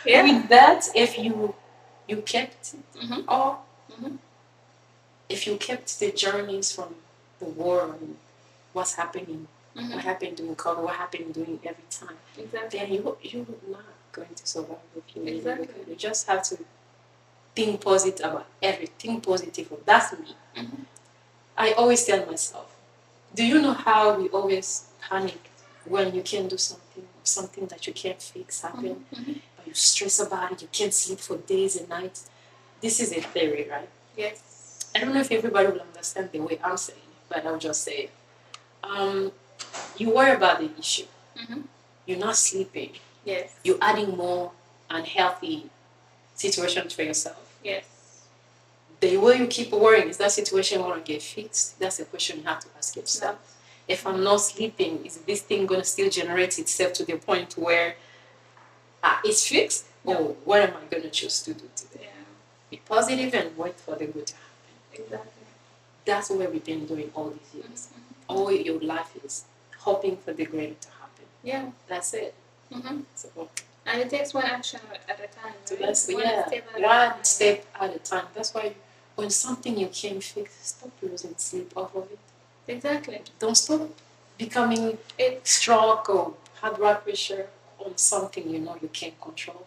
Yeah. With that, if you kept it, Mm-hmm. or Mm-hmm. if you kept the journeys from the war and what's happening, Mm-hmm. what happened during Congo, what happened during every time, Exactly. then you're not going to survive if you really look Exactly. at it. You just have to think positive about everything positive. That's me. Mm-hmm. I always tell myself, do you know how we always panic when you can't do something that you can't fix happen, Mm-hmm. but you stress about it, you can't sleep for days and nights? This is a theory, right? Yes. I don't know if everybody will understand the way I'm saying it, but I'll just say it. You worry about the issue. Mm-hmm. You're not sleeping. Yes. You're adding more unhealthy situations for yourself. Yes. The way you keep worrying, is that situation going to get fixed? That's a question you have to ask yourself. If I'm not sleeping, is this thing going to still generate itself to the point where it's fixed? No. Or what am I going to choose to do today? Yeah. Be positive and wait for the good to happen. Exactly. that's what we've been doing all these years. All your life is hoping for the greater to happen. Yeah. That's it. So, and it takes one action at a time. so Right? that's One step at a time. That's why when something you can't fix, stop losing sleep off of it. Exactly. Don't stop becoming stroke or high blood pressure on something you know you can't control.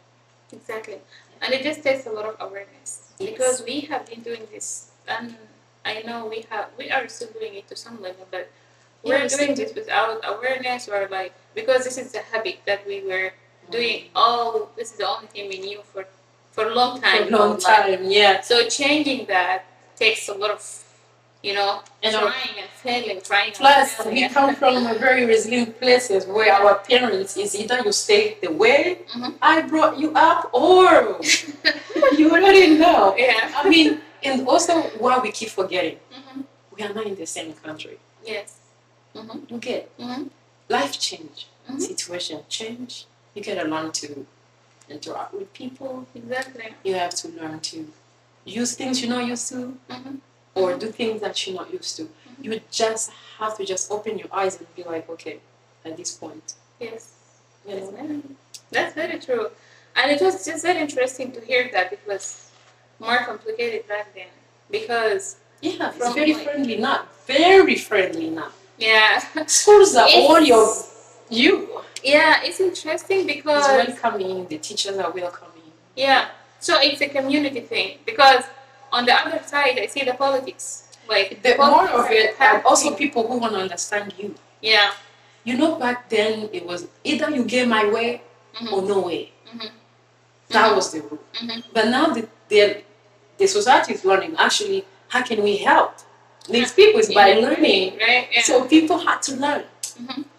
Exactly. And it just takes a lot of awareness. Yes. Because we have been doing this, and I know we are still doing it to some level, but we're doing this without awareness, or like, because this is the habit that we were doing this is the only thing we knew for a long time. For a long time, yeah. So changing that takes a lot of, trying and failing, Plus, we come from a very resilient places where our parents is either you stay the way I brought you up, or you already know. Yeah. I mean, and also what we keep forgetting, we are not in the same country. Yes. You get life change, situation change. You gotta learn to interact with people. Exactly. You have to learn to use things you're not used to, or do things that you're not used to. You just have to just open your eyes and be like, okay, at this point. Yes. You know? That's very true. And it was just very interesting to hear that it was more complicated back then. Because it's very friendly now. Very friendly now. Yeah. Schools are all you. Yeah, it's interesting because it's welcoming, the teachers are welcoming. Yeah. So it's a community thing, because on the other side I see the politics. Like the more of it, and also people who want to understand you. Yeah. You know, back then it was either you get my way or no way. That was the rule. But now the society is learning, actually, how can we help these people is by learning. Right? Yeah. So people had to learn.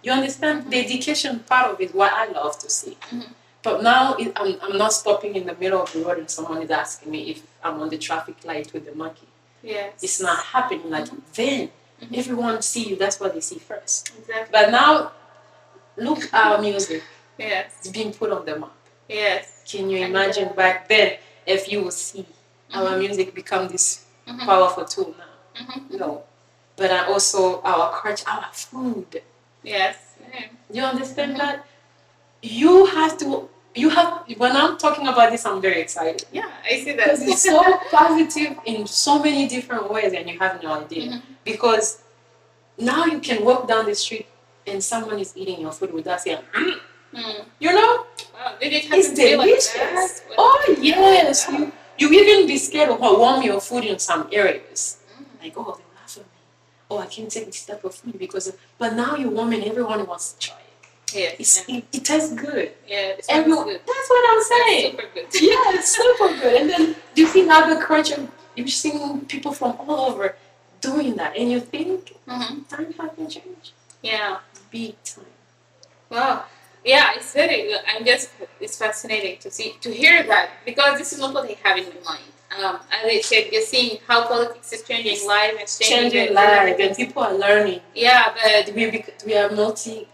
You understand? The education part of it is what I love to see. But now I'm not stopping in the middle of the road and someone is asking me if I'm on the traffic light with the monkey. Yes. It's not happening like then. Everyone see you, that's what they see first. Exactly. But now, look at our music. Yes. It's being put on the map. Yes. Can you imagine back then if you would see our music become this powerful tool now? No. But also our culture, our food. Yes. You understand that? You have, when I'm talking about this, I'm very excited. Yeah, I see that. Because it's so positive in so many different ways and you have no idea. Because now you can walk down the street and someone is eating your food without saying, you know? Wow, did it it's delicious. Like that? Oh, yes. You even be scared of how warm your food in some areas. Like, oh, they laugh at me. Oh, I can't take this type of food because... But now you're warm and everyone wants to try it. Yes. It tastes good. Yeah, it good. That's what I'm saying. Super good. Yeah, it's super good. And then you see other culture, you're seeing people from all over doing that. And you think, time hasn't changed. Yeah. Big time. Wow. Yeah, it's it's fascinating to hear that, because this is not what I have in my mind. As I said, you're seeing how politics is changing life, it's changing life, and people are learning. Yeah, but we are multi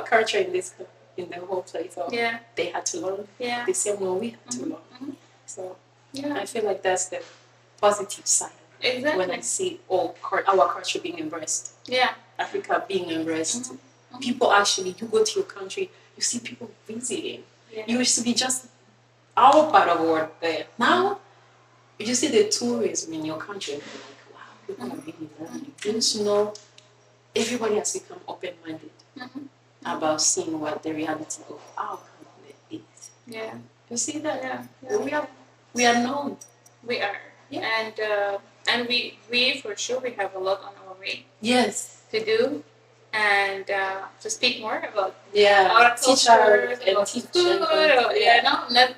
culture in the whole place. So they had to learn the same way we had to learn. So I feel like that's the positive side. Exactly. When I see our culture being embraced. Yeah. Africa being embraced. People actually, you go to your country, you see people visiting. Yeah. You used to be just our part of the world there. Now, you see the tourism in your country, and you're like, wow, people are really learning. Don't you know, everybody has become open-minded about seeing what the reality of our country is. Yeah. You see that? Yeah. We are known. We are. Yeah. And we for sure, we have a lot on our way. Yes. To do. And to speak more about our culture and teach food, not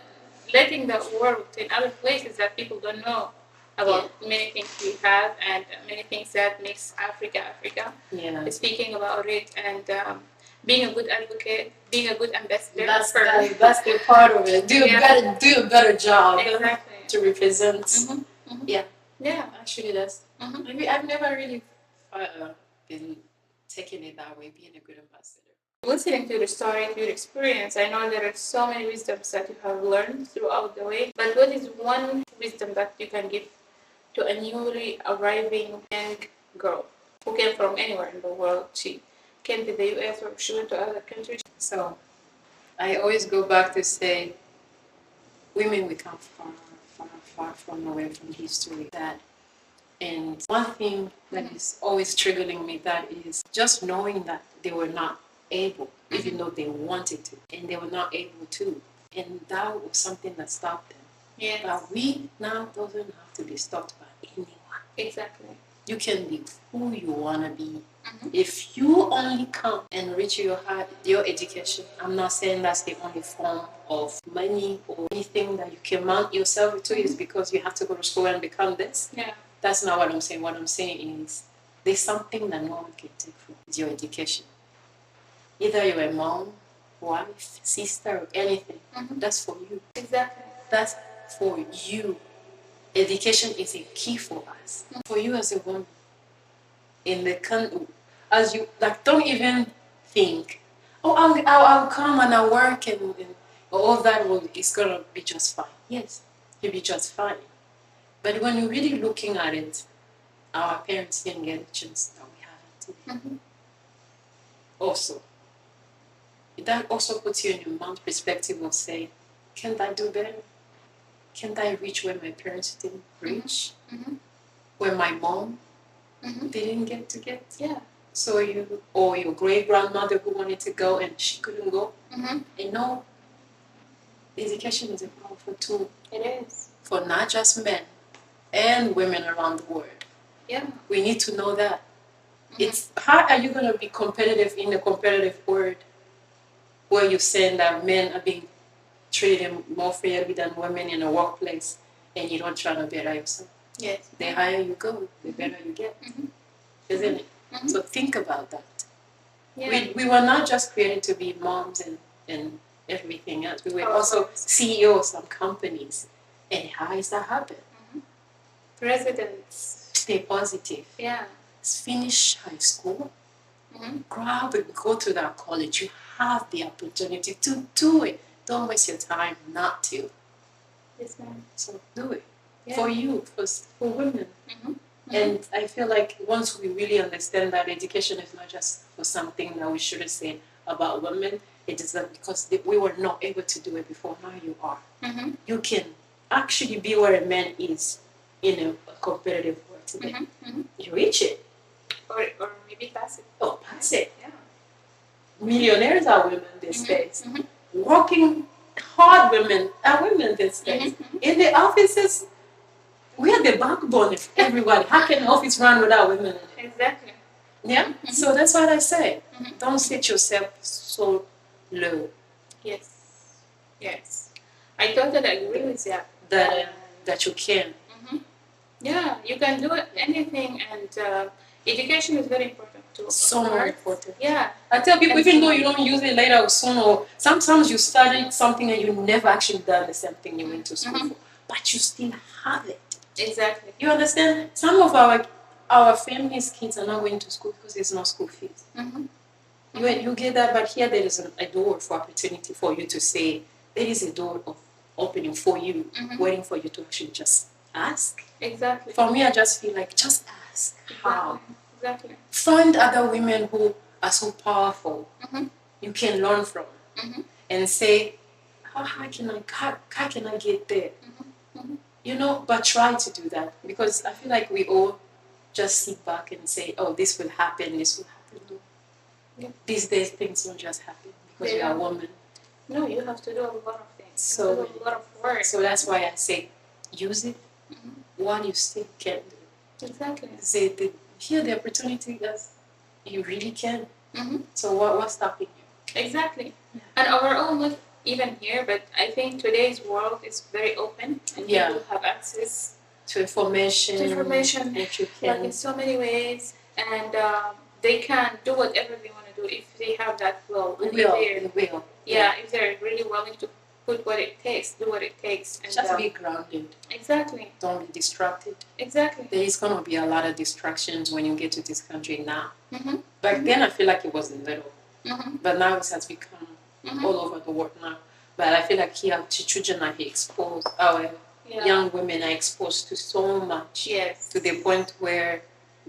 letting the world in other places that people don't know about many things we have and many things that makes Africa. Yeah. Speaking about it and being a good advocate, being a good ambassador. That's the part of it. You gotta do a better job to represent. Yeah. Yeah. Actually, that's. Maybe I've never really been taking it that way, being a good ambassador. Listening to your story, to your experience, I know there are so many wisdoms that you have learned throughout the way. But what is one wisdom that you can give to a newly arriving young girl who came from anywhere in the world. She came to the US or she went to other countries. So I always go back to say, women, we come far from away from history. That, and one thing that is always triggering me, that is just knowing that they were not able, even though they wanted to, and they were not able to, and that was something that stopped them. Yes. But we now doesn't have to be stopped by anyone. Exactly. You can be who you want to be. If you only come and reach your heart, your education, I'm not saying that's the only form of money or anything that you can mount yourself to is because you have to go to school and become this. Yeah. That's not what I'm saying. What I'm saying is there's something that no one can take from you. It's your education. Either you're a mom, wife, sister, or anything. That's for you. Exactly. That's for you. Education is a key for us. For you as a woman, in the country, as you like, don't even think, oh, I'll come and I'll work and all that is gonna be just fine. Yes, you'll be just fine. But when you're really looking at it, our parents didn't get a chance that we have today. Also, that also puts you in your mom's perspective of saying, can't I do better? Can't I reach where my parents didn't reach? Where my mom didn't get to get? Yeah. So you, or your great grandmother who wanted to go and she couldn't go. And no, education is a powerful tool. It is. For not just men and women around the world. Yeah. We need to know that. It's how are you going to be competitive in a competitive world where you're saying that men are being treated more fairly than women in a workplace and you don't try to better yourself? Yes. The higher you go, the better you get. Isn't it? So think about that. Yeah. We were not just created to be moms and everything else. We were also CEOs of companies. And how is that happen? Presidents. Stay positive. Yeah. Finish high school. Grab and go to that college. You have the opportunity to do it. Don't waste your time not to. Yes, ma'am. So do it. Yeah. For you, for women. And I feel like once we really understand that education is not just for something that we shouldn't say about women, it is that because we were not able to do it before, now you are. You can actually be where a man is in a competitive world today. You reach it. Or maybe pass it. Oh, pass it. Yeah. Millionaires are women these days. Working hard women are women these days. In the offices, we are the backbone of everybody. How can an office run without women in it? Exactly. Yeah? So that's what I say. Don't set yourself so low. Yes. Yes. I totally agree with that. That you can. Yeah, you can do anything, and education is very important too. So more important. Yeah. I tell people, even though you don't use it later or soon, or sometimes you studied something and you never actually done the same thing you went to school for, but you still have it. Exactly. You understand? Some of our families' kids are not going to school because there's no school fees. You get that, but here there is a door for opportunity for you to say, there is a door of opening for you, waiting for you to actually just ask. Exactly. For me, I just feel like, just ask. How? Exactly. Find other women who are so powerful you can learn from and say, how can I get there? You know, but try to do that, because I feel like we all just sit back and say, oh, this will happen. No. These days, things don't just happen because you are a woman. No, you have to do a lot of things. So, do a lot of work. So that's why I say, use it while you still can do it. Exactly. Say, here the opportunity that you really can. So what's stopping you? Exactly. Yeah. And overall, not even here, but I think today's world is very open, and people have access to information. That you can, like in so many ways, and they can do whatever they want to do if they have that will. If they're really willing to put what it takes, do what it takes, and just be grounded. Exactly. Don't be distracted. Exactly. There is gonna be a lot of distractions when you get to this country now. Back then, I feel like it was little, but now it has become all over the world now. But I feel like here, children are exposed. Our young women are exposed to so much. Yes. To the point where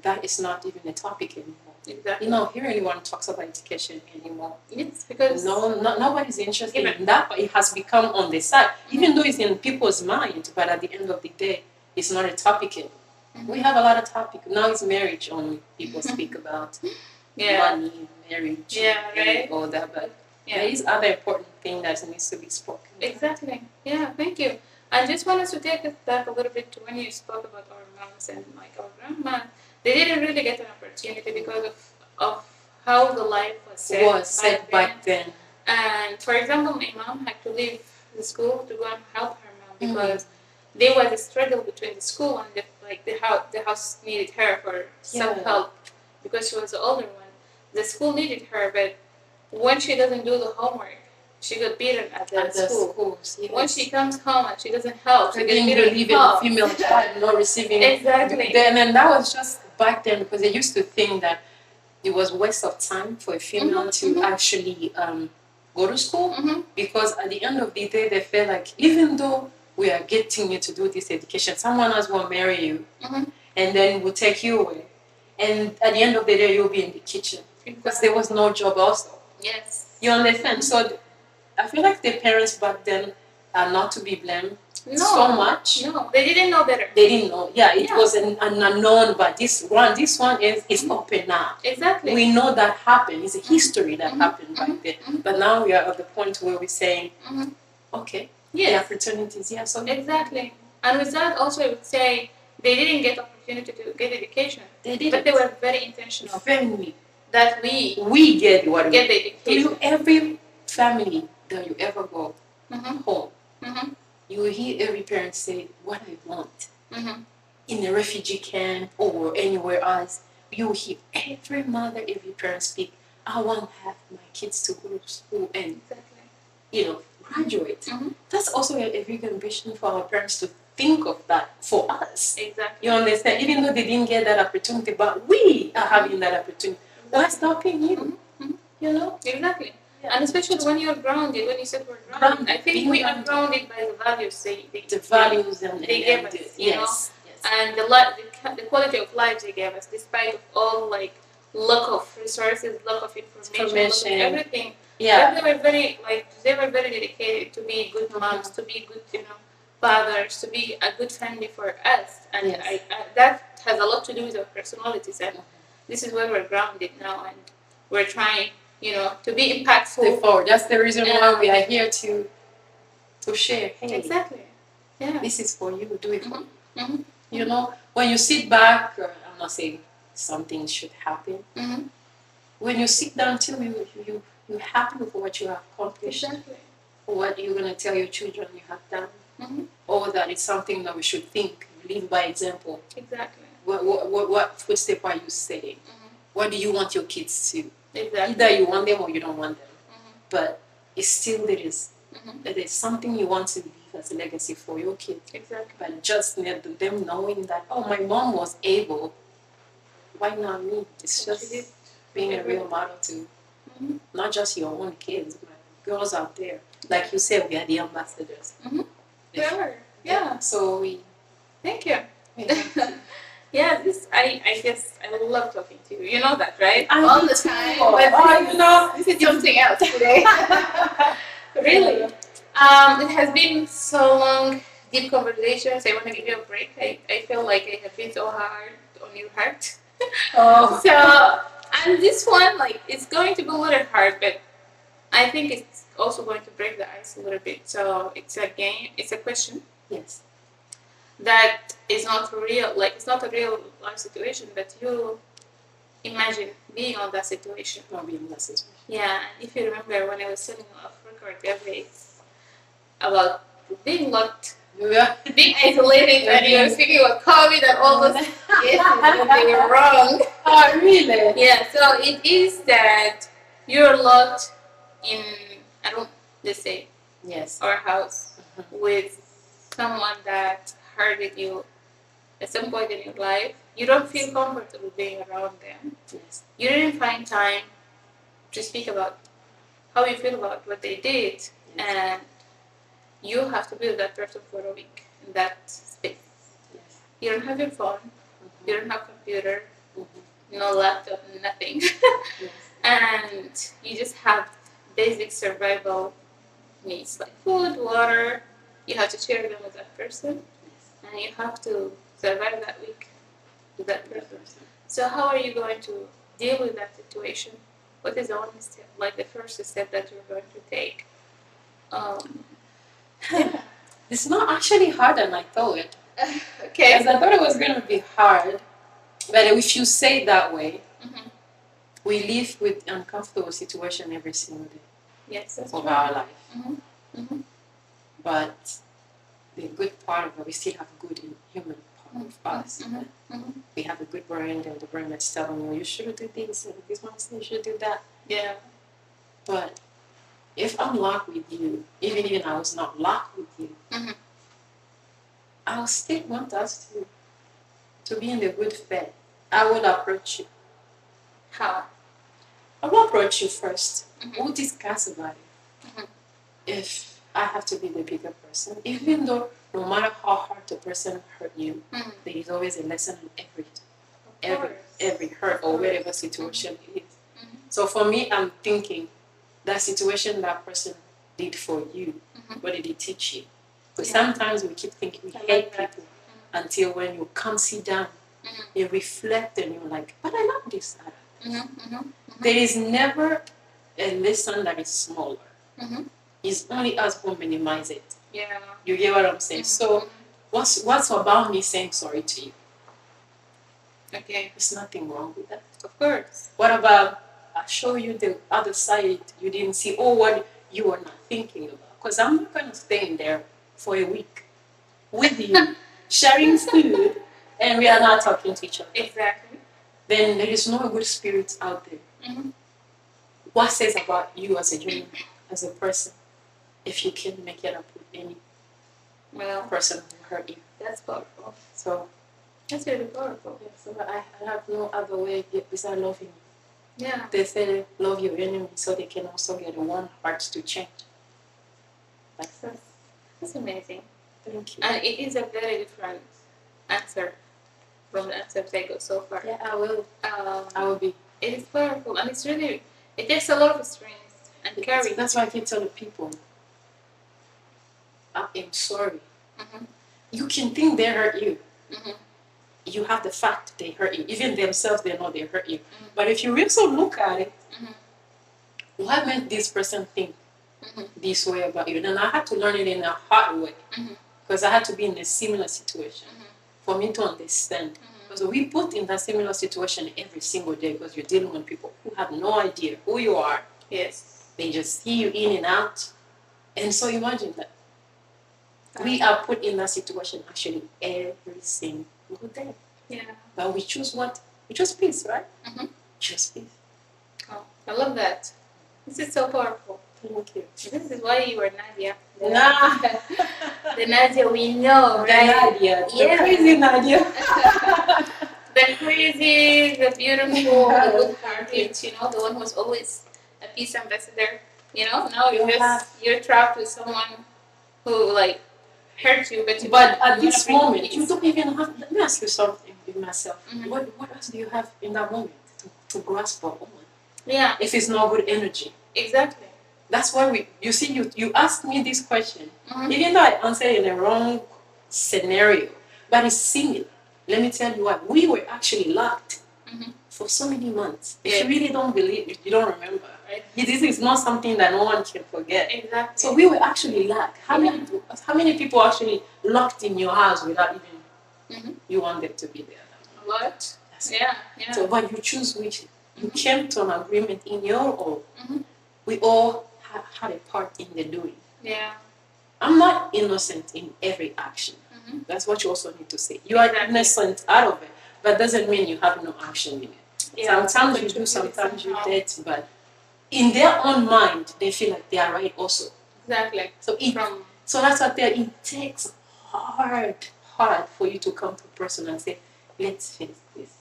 that is not even a topic anymore. Exactly. You know, here anyone talks about education anymore. It's because nobody's interested in that, but it has become on the side, even though it's in people's mind. But at the end of the day, it's not a topic anymore. We have a lot of topics now. It's marriage only. People speak about money, marriage, and all that. But there is other important thing that needs to be spoken. Exactly. Yeah. Thank you. I just wanted to take it back a little bit to when you spoke about our moms and like our grandma. They didn't really get an opportunity because of how the life was set back then. And for example, my mom had to leave the school to go and help her mom because there was a struggle between the school and the house needed her for some help because she was the older one. The school needed her, but when she doesn't do the homework, she got beaten at the school. Yes. When she comes home and she doesn't help, she gets beaten. Even a female child not receiving. Exactly. And that was just back then because they used to think that it was a waste of time for a female to actually go to school because at the end of the day they felt like even though we are getting you to do this education, someone else will marry you and then will take you away, and at the end of the day you'll be in the kitchen because there was no job also. Yes. You understand? So I feel like the parents back then are not to be blamed so much. No, they didn't know better. They didn't know. Yeah, it was an unknown, but this one is open now. Exactly. We know that happened. It's a history that happened back then. But now we are at the point where we're saying, okay, the opportunities, so exactly. And with that also I would say they didn't get opportunity to get education. They did, but they were very intentional. Very. That we get the education. Every family that you ever go home, you will hear every parent say, what I want. In a refugee camp or anywhere else, you will hear every mother, every parent speak, I want to have my kids to go to school and, graduate. That's also a big ambition for our parents to think of that for us. Exactly. You understand? Even though they didn't get that opportunity, but we are having that opportunity. Why stopping you? You know? Exactly. Yeah. And especially when you're grounded, when you said we're grounded, I think we are grounded by the values they gave us, you know? And the quality of life they gave us, despite of all lack of resources, lack of information, everything. Yeah. But they were very dedicated to be good moms, to be good, fathers, to be a good family for us. And that has a lot to do with our personalities. And this is where we're grounded now, and we're trying, to be impactful. That's the reason why we are here to share. Hey, exactly. Yeah. This is for you. Do it for you. When you sit back, I'm not saying something should happen. When you sit down, tell me you're happy with what you have accomplished. Exactly. What you're going to tell your children you have done. Or that it's something that we should think, live by example. Exactly. What footstep are you setting? What do you want your kids to? Exactly. Either you want them or you don't want them. But it's still there is something you want to leave as a legacy for your kids. Exactly. But just them knowing that, my mom was able, why not me? It's just being a real model to not just your own kids, but girls out there. Like you said, we are the ambassadors. We are. Yeah. So thank you. Yeah, I guess I would love talking to you. You know that, right? All the time. This is something else today. Really. It has been so long, deep conversations. I want to give you a break. I feel like I have been so hard on your heart. And this one, it's going to be a little hard, but I think it's also going to break the ice a little bit. So it's a game. It's a question. Yes. That is not real, it's not a real life situation, but you imagine being on that situation. Yeah, and if you remember when I was telling you off record the other day about being locked, being isolated, and you were speaking about COVID and all those they were wrong. Oh, really? Yeah, so it is that you're locked in a room, let's say, our house, with someone that hurted you at some point in your life. You don't feel comfortable being around them. You didn't find time to speak about how you feel about what they did, and you have to be with that person for a week in that space. Yes. You don't have your phone, you don't have computer, no laptop, nothing. Yes. And you just have basic survival needs like food, water. You have to share them with that person, and you have to survive that week with that person. So how are you going to deal with that situation? What is the one step, like the first step that you're going to take? Yeah. It's not actually harder than I thought. Okay. Because I thought it was going to be hard. But if you say it that way, we live with uncomfortable situation every single day Yes, that's of true. our life. But the good part of it, we still have good in human part of us. We have a good brain, and the brain that's telling you, you should do this, and this one says you should do that. Yeah. But if I'm locked with you, even I was not locked with you, I will still want us to be in the good faith. I will approach you. How? I will approach you first. We'll discuss about it. If I have to be the bigger person, even though no matter how hard the person hurt you, there is always a lesson in every hurt or whatever situation it is. So for me, I'm thinking that situation that person did for you, what did it teach you? Because sometimes we keep thinking we hate people until when you come sit down, you reflect and you're like, but I love this. There is never a lesson that is smaller. It's only us who minimize it. Yeah. You get what I'm saying? So what's about me saying sorry to you? Okay. There's nothing wrong with that. Of course. What about I show you the other side you didn't see, or what you were not thinking about? Because I'm not going to stay in there for a week with you, sharing food, and we are not talking to each other. Exactly. Then there is no good spirit out there. What says about you as a human, as a person, if you can make it up with any person who hurt you? That's powerful. So that's really powerful. Yeah, so I have no other way besides loving you. Yeah. They say love your enemy so they can also get one heart to change. That's amazing. Thank you. And it is a very different answer from the answers I got so far. Yeah, I will be. It is powerful, and it takes a lot of strength and courage. That's why I keep telling people, I am sorry. You can think they hurt you. You have the fact they hurt you. Even themselves, they know they hurt you. But if you really so look at it, what made this person think this way about you? Then I had to learn it in a hard way. Because I had to be in a similar situation for me to understand. Because we put in that similar situation every single day because you're dealing with people who have no idea who you are. Yes. They just see you in and out. And so imagine that. We are put in that situation actually every single day. Yeah. But we choose what? We choose peace, right? Choose peace. Oh, I love that. This is so powerful. Thank you. This is why you are Nadia. The The Nadia we know, right? Nadia. The crazy Nadia. The crazy, the beautiful, the good-hearted, the one who's always a peace ambassador. Now you're trapped with someone who hurt you, but at this moment you don't even have. Let me ask you something with myself. What else do you have in that moment to grasp for? Yeah. If it's not good energy. Exactly. That's why you asked me this question, even though I answered in the wrong scenario, but it's similar. Let me tell you what, we were actually locked for so many months. If you really don't believe, if you don't remember, right? This is not something that no one can forget. Exactly. So we were actually locked. How many people actually locked in your house without even you want them to be there? A lot. Yeah. So, but you choose which. You came to an agreement in your own. We all had a part in the doing. Yeah. I'm not innocent in every action. That's what you also need to say. You are innocent out of it, but doesn't mean you have no action in it. Yeah. Sometimes you do, sometimes you did, but in their own mind, they feel like they are right also. Exactly. So that's what it takes hard for you to come to a person and say, let's fix this.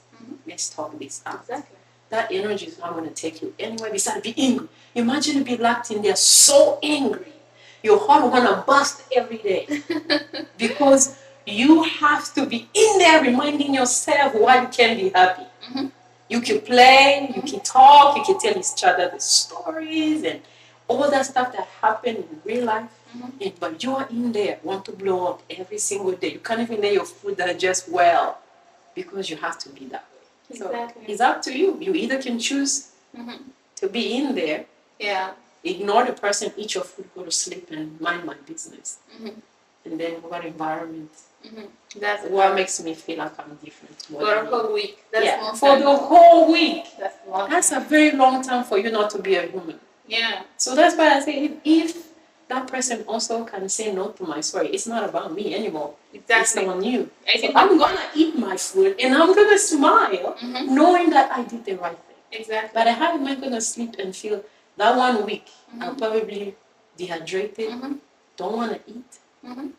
Let's talk this out. Exactly. That energy is not going to take you anywhere besides be angry. Imagine being locked in there so angry. your heart wanna bust every day because you have to be in there reminding yourself why you can be happy. You can play, you can talk, you can tell each other the stories and all that stuff that happened in real life. But you are in there, want to blow up every single day. You can't even let your food digest well because you have to be that way. Exactly. So it's up to you. You either can choose to be in there, ignore the person, eat your food, go to sleep, and mind my business. And then what environment? That's what makes me feel like I'm different. For a whole week. That's for the whole week. That's a very long time for you not to be a human. Yeah. So that's why I say if that person also can say no to my story, it's not about me anymore. Exactly. It's on you. So I'm gonna eat my food and I'm gonna smile, knowing that I did the right thing. Exactly. But how am I gonna sleep and feel that 1 week I'm probably dehydrated, don't wanna eat,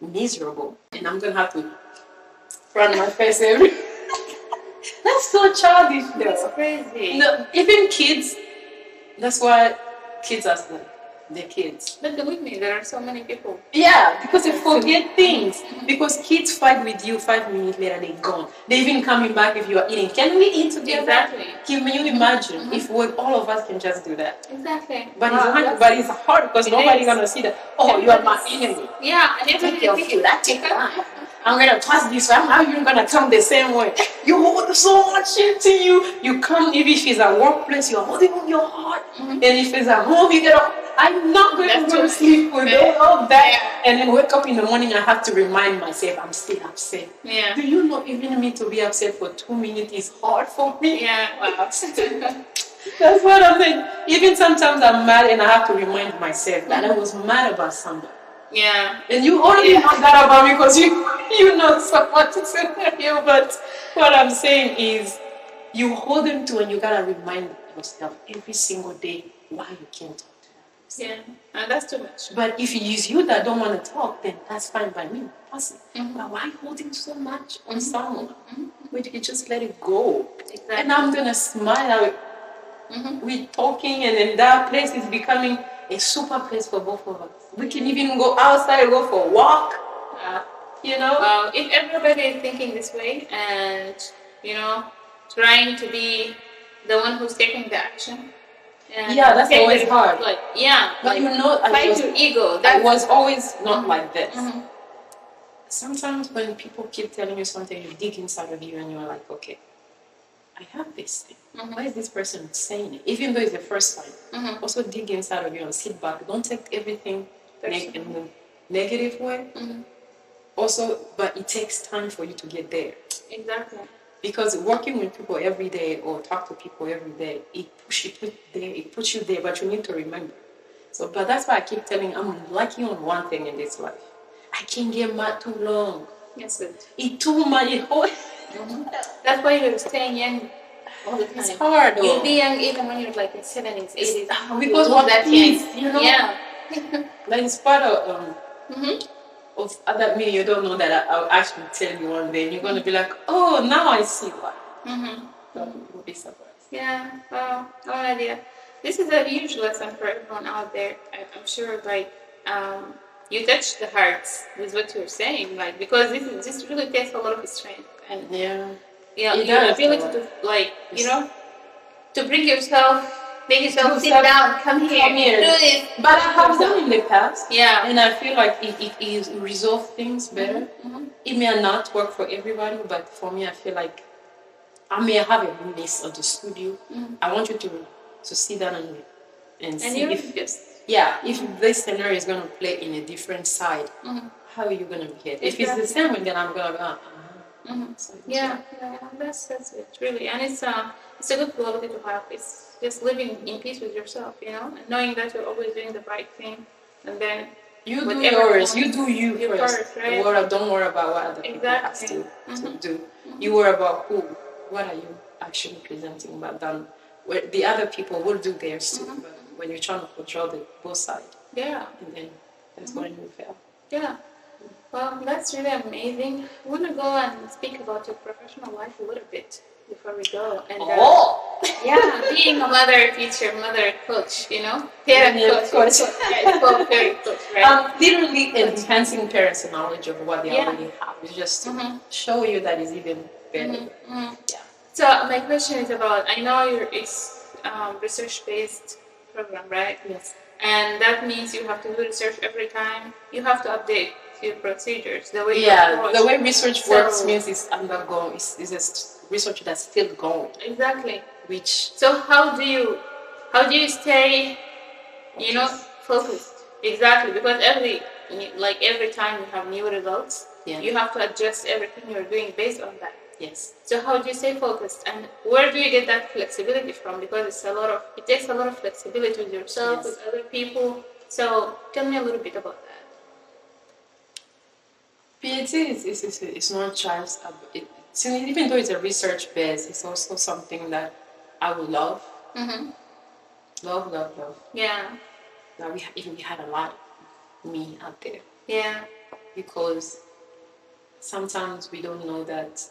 miserable, and I'm gonna have to run my face every. That's so childish, though. That's crazy. No, even kids. That's why kids are like they're kids. But believe me, there are so many people. Yeah, because they forget things. Because kids fight with you 5 minutes later, they're gone. They're even coming back if you are eating. Can we eat together? Exactly. Can you imagine if all of us can just do that? Exactly. But it's hard because nobody's gonna see that. Oh, you are my enemy. Yeah, and Take your food. I take time. I'm gonna pass this way. How you gonna come the same way? You hold so much shit to you. You come, even if it's at workplace, you're holding on your heart. And if it's at home, you get up. I'm not going to go to sleep with all that. And then wake up in the morning, I have to remind myself I'm still upset. Yeah. Do you know even me to be upset for 2 minutes is hard for me? Yeah. Wow. That's what I'm saying. Even sometimes I'm mad and I have to remind myself that I was mad about something. Yeah. And you already know that about me because you know so much scenario. But what I'm saying is you hold them to and you gotta remind yourself every single day why you can't talk to that person. Yeah. And that's too much. But if it is you that don't want to talk, then that's fine by me. But why holding so much on someone? Where you can just let it go. Exactly. And I'm gonna smile. We're talking and then that place is becoming a super place for both of us. We can even go outside, go for a walk. You know? Well, if everybody is thinking this way and, trying to be the one who's taking the action. That's always hard. But fight your ego. That was always not like this. Sometimes when people keep telling you something, you dig inside of you and you're like, okay, I have this thing. Why is this person saying it? Even though it's the first time. Also dig inside of you and sit back. Don't take everything in a negative way. Also, but it takes time for you to get there. Exactly. Because working with people every day or talk to people every day, it puts you there, but you need to remember. So, but that's why I keep telling you, I'm lucky on one thing in this life. I can't get mad too long. Yes, it. It's too much. That's why you're staying young all the time. It's hard though. You'll be young even when you're like in 70s, 80s. Because what that is, Yeah. Like in spite of other me, you don't know that I'll actually tell you one day, and you're going to be like, oh, now I see why. So you'll be surprised. Yeah, well, Nadia, this is a huge lesson for everyone out there. I'm sure, you touch the hearts with what you're saying, because this really takes a lot of strength and your ability to, to bring yourself. Make yourself sit down, come here, do this. But I have done in the past. Yeah. And I feel like it resolves things better. It may not work for everybody, but for me, I feel like I may have a misunderstood you. I want you to sit down and see if this scenario is going to play in a different side. How are you going to behave? If it's the same, then I'm going to go, that's it, really. And it's a good quality to have. It's just living in peace with yourself, and knowing that you're always doing the right thing, and then you do yours. You do you first. Right? Don't worry about what other people have to do. You worry about what are you actually presenting, but then the other people will do theirs too. But when you're trying to control both sides, and then that's when you fail. Yeah. Well, that's really amazing. We're gonna go and speak about your professional life a little bit before we go. And Yeah, being a mother, teacher, mother, coach, you know, parent, coach. Yeah, it's called parent coach, right? Literally enhancing parents' knowledge of what they Yeah. already have. It's just to show you that it's even better. Yeah. So my question is about, I know it's research-based program, right? Yes. And that means you have to do research every time. You have to update your procedures, the way you Yeah, approach. the way research works means it's undergoing. It's a research that's still going. Exactly. Which So how do you stay, you know, focused? Exactly, because every time you have new results, you have to adjust everything you're doing based on that. Yes. So how do you stay focused, and where do you get that flexibility from? Because it takes a lot of flexibility with yourself, with other people. So tell me a little bit about that. PhD is not just even though it's a research base, it's also something that I would love. Love. Yeah. That we had a lot of me out there. Yeah. Because sometimes we don't know that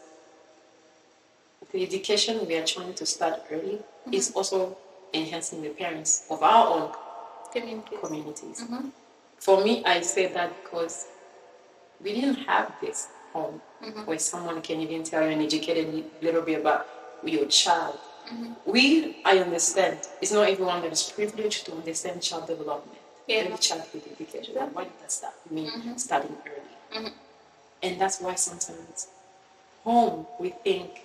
the education we are trying to start early is also enhancing the parents of our own communities. For me, I say that because we didn't have this home where someone can even tell you and educate a little bit about your child. I understand. It's not everyone that is privileged to understand child development, early childhood education. Why does that mean starting early? And that's why sometimes home we think,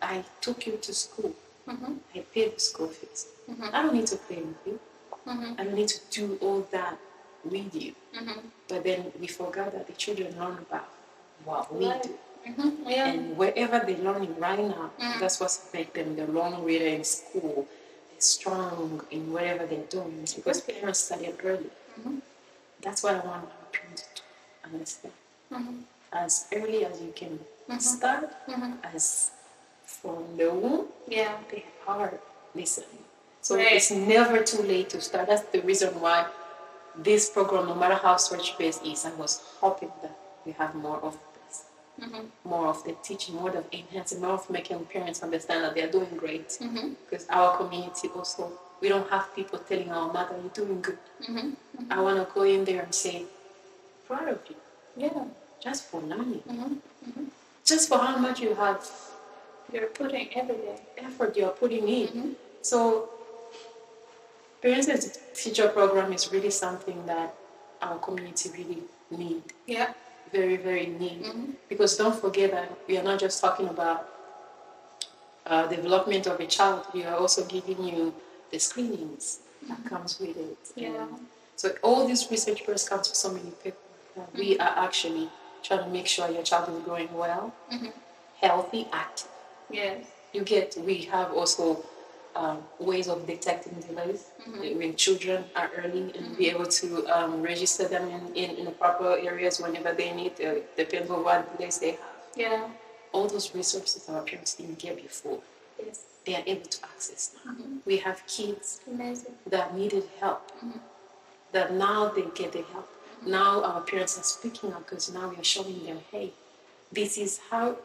I took you to school. I paid the school fees. I don't need to play with you. I don't need to do all that with you. But then we forgot that the children learn about what we do. And wherever they're learning right now, that's what's make them the long reader in school. They're strong in whatever they're doing. It's because parents study early. That's what I want our parents to understand. As early as you can start, as from the womb, they are listening. So it's never too late to start. That's the reason why this program, no matter how search-based is, I was hoping that we have more of this, more of the teaching, more of enhancing, more of making parents understand that they're doing great. Because our community also, we don't have people telling our mother, you're doing good. I want to go in there and say, proud of you. Yeah. Just for learning. Just for how much you're putting every day, effort you're putting in. So Parents as Teacher program is really something that our community really need. Yeah. Very, very need. Because don't forget that we are not just talking about development of a child, we are also giving you the screenings that comes with it. Yeah. So all these research first comes from so many people. We are actually trying to make sure your child is growing well, healthy, active. Yes. We have also ways of detecting delays when children are early and be able to register them in the proper areas whenever they need, depending on what delays they have. Yeah. All those resources our parents didn't get before. Yes. They are able to access now. We have kids that needed help, that now they get the help. Now our parents are speaking up because now we are showing them, hey, this is how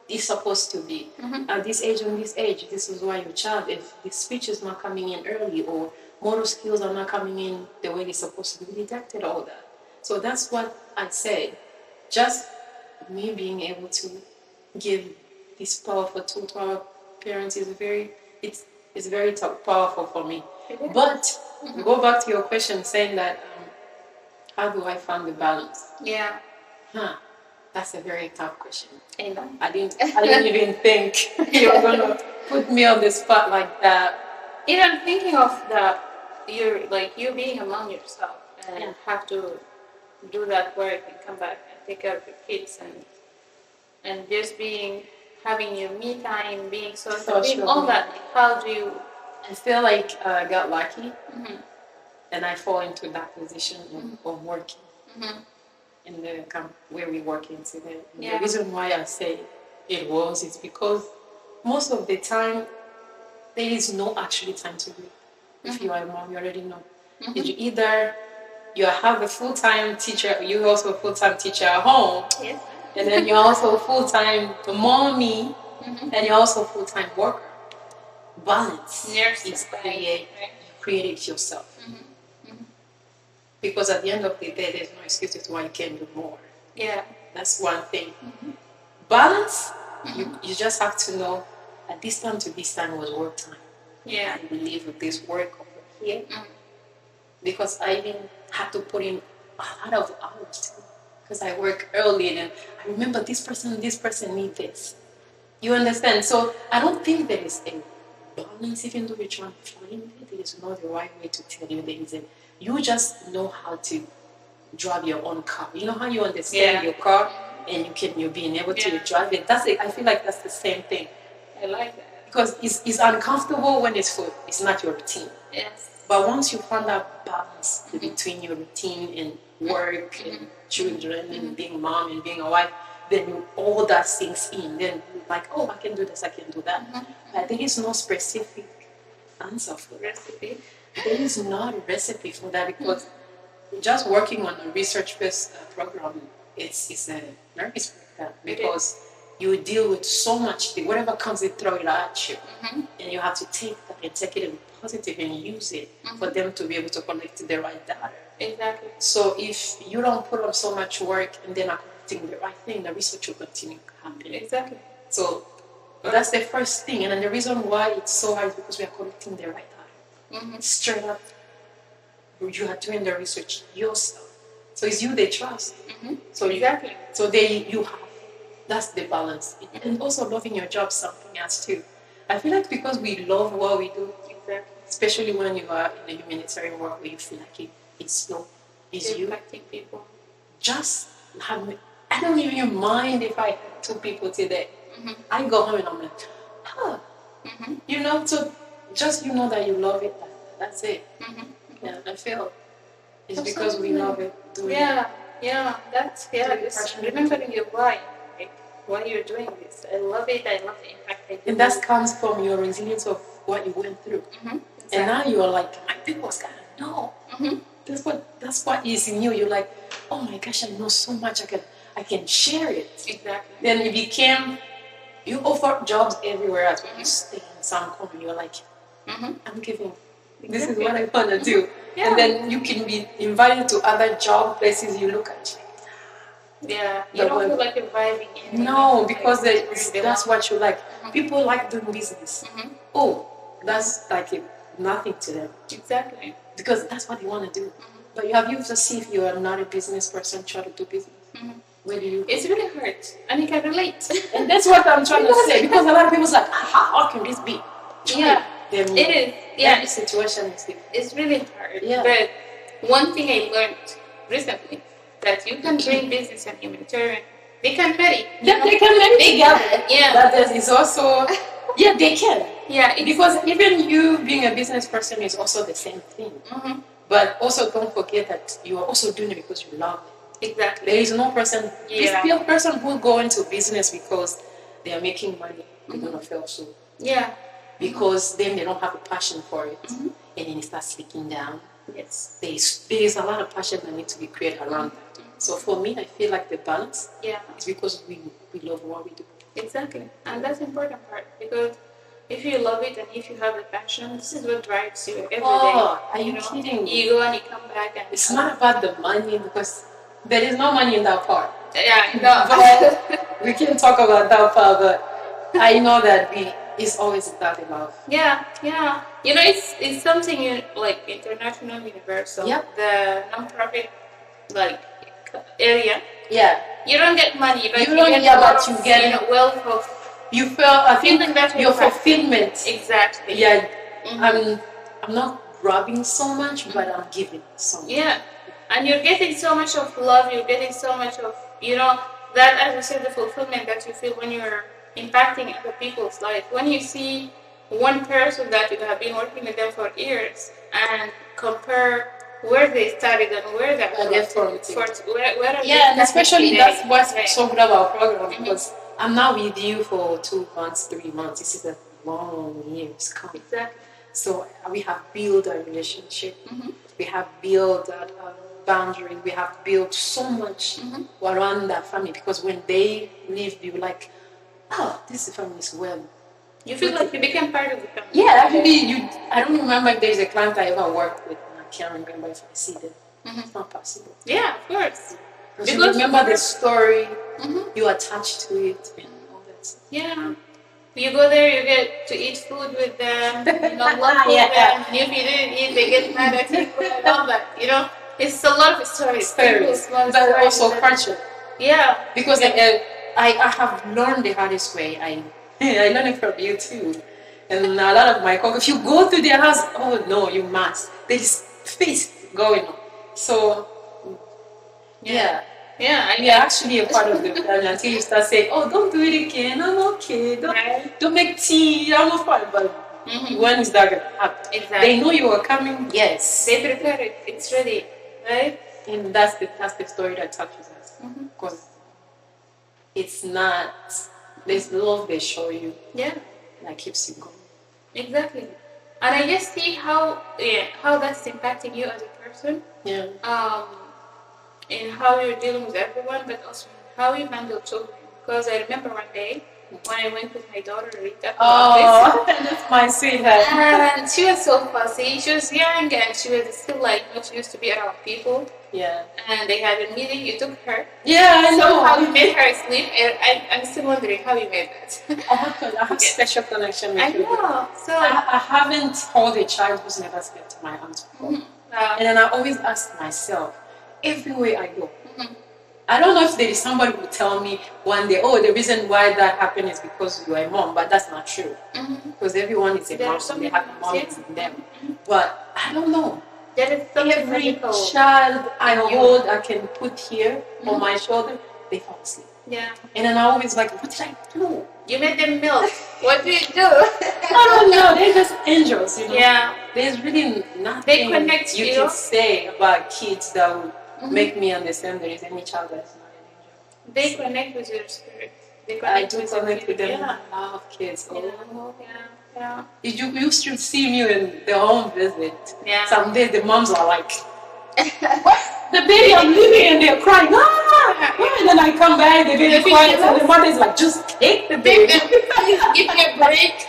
it's supposed to be. At this age, this is why your child, if the speech is not coming in early or motor skills are not coming in the way they're supposed to be, detected all that. So that's what I say. Just me being able to give this powerful tool to our parents is very powerful for me. But go back to your question saying that how do I find the balance? Yeah. That's a very tough question. I didn't even think you were gonna put me on the spot like that. Even thinking of you being among yourself and have to do that work and come back and take care of your kids and just having your me time, being social, being all that. How do you? I feel like I got lucky, and I fall into that position of working. In the camp where we work in today. The reason why I say it's because most of the time there is no actually time to read. If you are a mom, you already know. Either you have a full-time teacher, you're also a full-time teacher at home, and then you're also a full-time mommy, and you're also a full-time worker. balance Nurture, is right. create it yourself. Because at the end of the day, there's no excuses why you can't do more. Yeah. That's one thing. Balance, you just have to know at this time to this time was work time. Yeah. I believe with this work over here. Because I even had to put in a lot of hours too. Because I work early and I remember this person need this. You understand? So I don't think there is a balance, even though you're trying to find it. It is not the right way to tell you things. And you just know how to drive your own car. You know how you understand your car and you're being able to drive it. That's it. I feel like that's the same thing. I like that. Because it's uncomfortable when it's not your routine. Yes. But once you find that balance between your routine and work and children and being mom and being a wife, then you all that sinks in. Then you're like, oh, I can do this, I can do that. But there is no specific answer for that. Recipe. There is not a recipe for that because just working on a research-based program, it's a nervous breakdown because you deal with so much thing. Whatever comes, they throw it at you. And you have to take that and take it in positive and use it for them to be able to collect the right data. Exactly. So if you don't put on so much work and then are collecting the right thing, the research will continue happening. Exactly. So that's the first thing. And then the reason why it's so hard is because we are collecting the right data. Straight up, you are doing the research yourself. So it's you they trust. So exactly. You have, that's the balance. And also loving your job, something else too. I feel like because we love what we do, especially when you are in a humanitarian work where you feel like it's you. Impacting people. Just have me. I don't even mind if I had 2 people today. I go home and I'm like, you know, so just you know that you love it. That's it. Yeah, I feel it's because we love it. That's just remembering your why. Like, why you're doing this. I love it. I love the impact I do. And that comes from your resilience of what you went through. Exactly. And now you're like, my people's gotta know. That's what is in you. You're like, oh my gosh, I know so much. I can share it. Exactly. Then you offer jobs everywhere else. When you stay in some corner, you're like, I'm giving. This is what I want to do. And then you can be invited to other job places. You look at you don't feel like you're vibing in. No, because that's what you like. People like doing business. Oh, that's like nothing to them. Exactly. Because that's what you want to do. But you have to see if you are not a business person try to do business. Where do you? It's really hard, and you can relate. And that's what I'm trying to say. Because a lot of people's like, how can this be? It is. Yeah, the situation is different. It's really hard. Yeah. But one thing I learned recently that you can bring business and humanitarian. They can marry. Yeah, they can marry together. Yeah. That is also. Yeah, they can. Yeah. Because even you being a business person is also the same thing. But also don't forget that you are also doing it because you love it. Exactly. There is no person. This person who go into business because they are making money. They're gonna fail so. Yeah. Because then they don't have a passion for it, and then it starts slipping down. Yes. There is a lot of passion that needs to be created around that. So for me, I feel like the balance is because we love what we do. Exactly, and that's the important part because if you love it and if you have a passion, this is what drives you every day. Are you kidding me? You go and you come back and it's not about the money because there is no money in that part. Yeah, no. But we can talk about that part, but I know that it's always about love. Yeah. You know, it's something like international, universal. Yep. The non-profit area. Yeah. You don't get money, but you get wealth of. You feel. I think your fulfillment. Exactly. Yeah. I'm not grabbing so much, but I'm giving so much. Yeah. And you're getting so much of love. You're getting so much of that, as you said, the fulfillment that you feel when you're impacting other people's life. When you see one person that you have been working with them for years and compare where they started and where they're where are they and especially today? that's what's so good about our program because I'm now with you for 2 months, 3 months. This is a long years coming. Exactly. So we have built a relationship. We have built that boundary. We have built so much around that family because when they leave, you're like, oh, this family is well You feel like you became part of the family. Yeah, actually, I don't remember if there's a client I ever worked with. And I can't remember if I see them. It's not possible. Yeah, of course. Because you remember the story, you attach to it, and all that stuff. Yeah. You go there, you get to eat food with them, love with them. And if you didn't eat, they get mad at you and all that. It's a lot of stories. But also culture. Yeah. Because I have learned the hardest way. I learned it from you too. And a lot of my colleagues, if you go to their house, oh no, you must. There's feast going on. So, yeah. You're actually a part of the family until you start saying, oh, don't do it again. I'm okay. Don't make tea. I'm fine. But when is that going to happen? Exactly. They know you are coming. Yes. They prepare it. It's ready. Right? And that's the story that touches us. Because it's not, there's love they show you. Yeah. That keeps you going. Exactly. And I just see how that's impacting you as a person. Yeah. In how you're dealing with everyone, but also how you handle children. Because I remember one day when I went with my daughter Rita. Oh, that's my sweetheart. And she was so fussy. She was young and she was still like not used to be around people. Yeah. And they had a meeting. You took her. Yeah, I know. Somehow you made her sleep. And I'm still wondering how you made that. I have special connection with you. I know. So I haven't held a child who's never spent my arms before. And then I always ask myself, everywhere I go, I don't know if there is somebody who will tell me one day, oh, the reason why that happened is because you are a mom, but that's not true. Because everyone is a mom, so they have moms in them. But I don't know. There is Every child I hold, I can put here on my shoulder, they fall asleep. Yeah. And then I always like, what did I do? You made them milk. What do you do? I don't know. They're just angels, Yeah. There's really nothing They connect you can say about kids that would make me understand there is any child that's not an angel. They connect with your spirit. I do connect with them. Yeah. I love kids. Yeah. You should see me in the home visit. Yeah. Some days the moms are like, the baby, I'm leaving, and they're crying. And then I come back, the baby quiet, and the mother's like, just take the baby. Give me a break.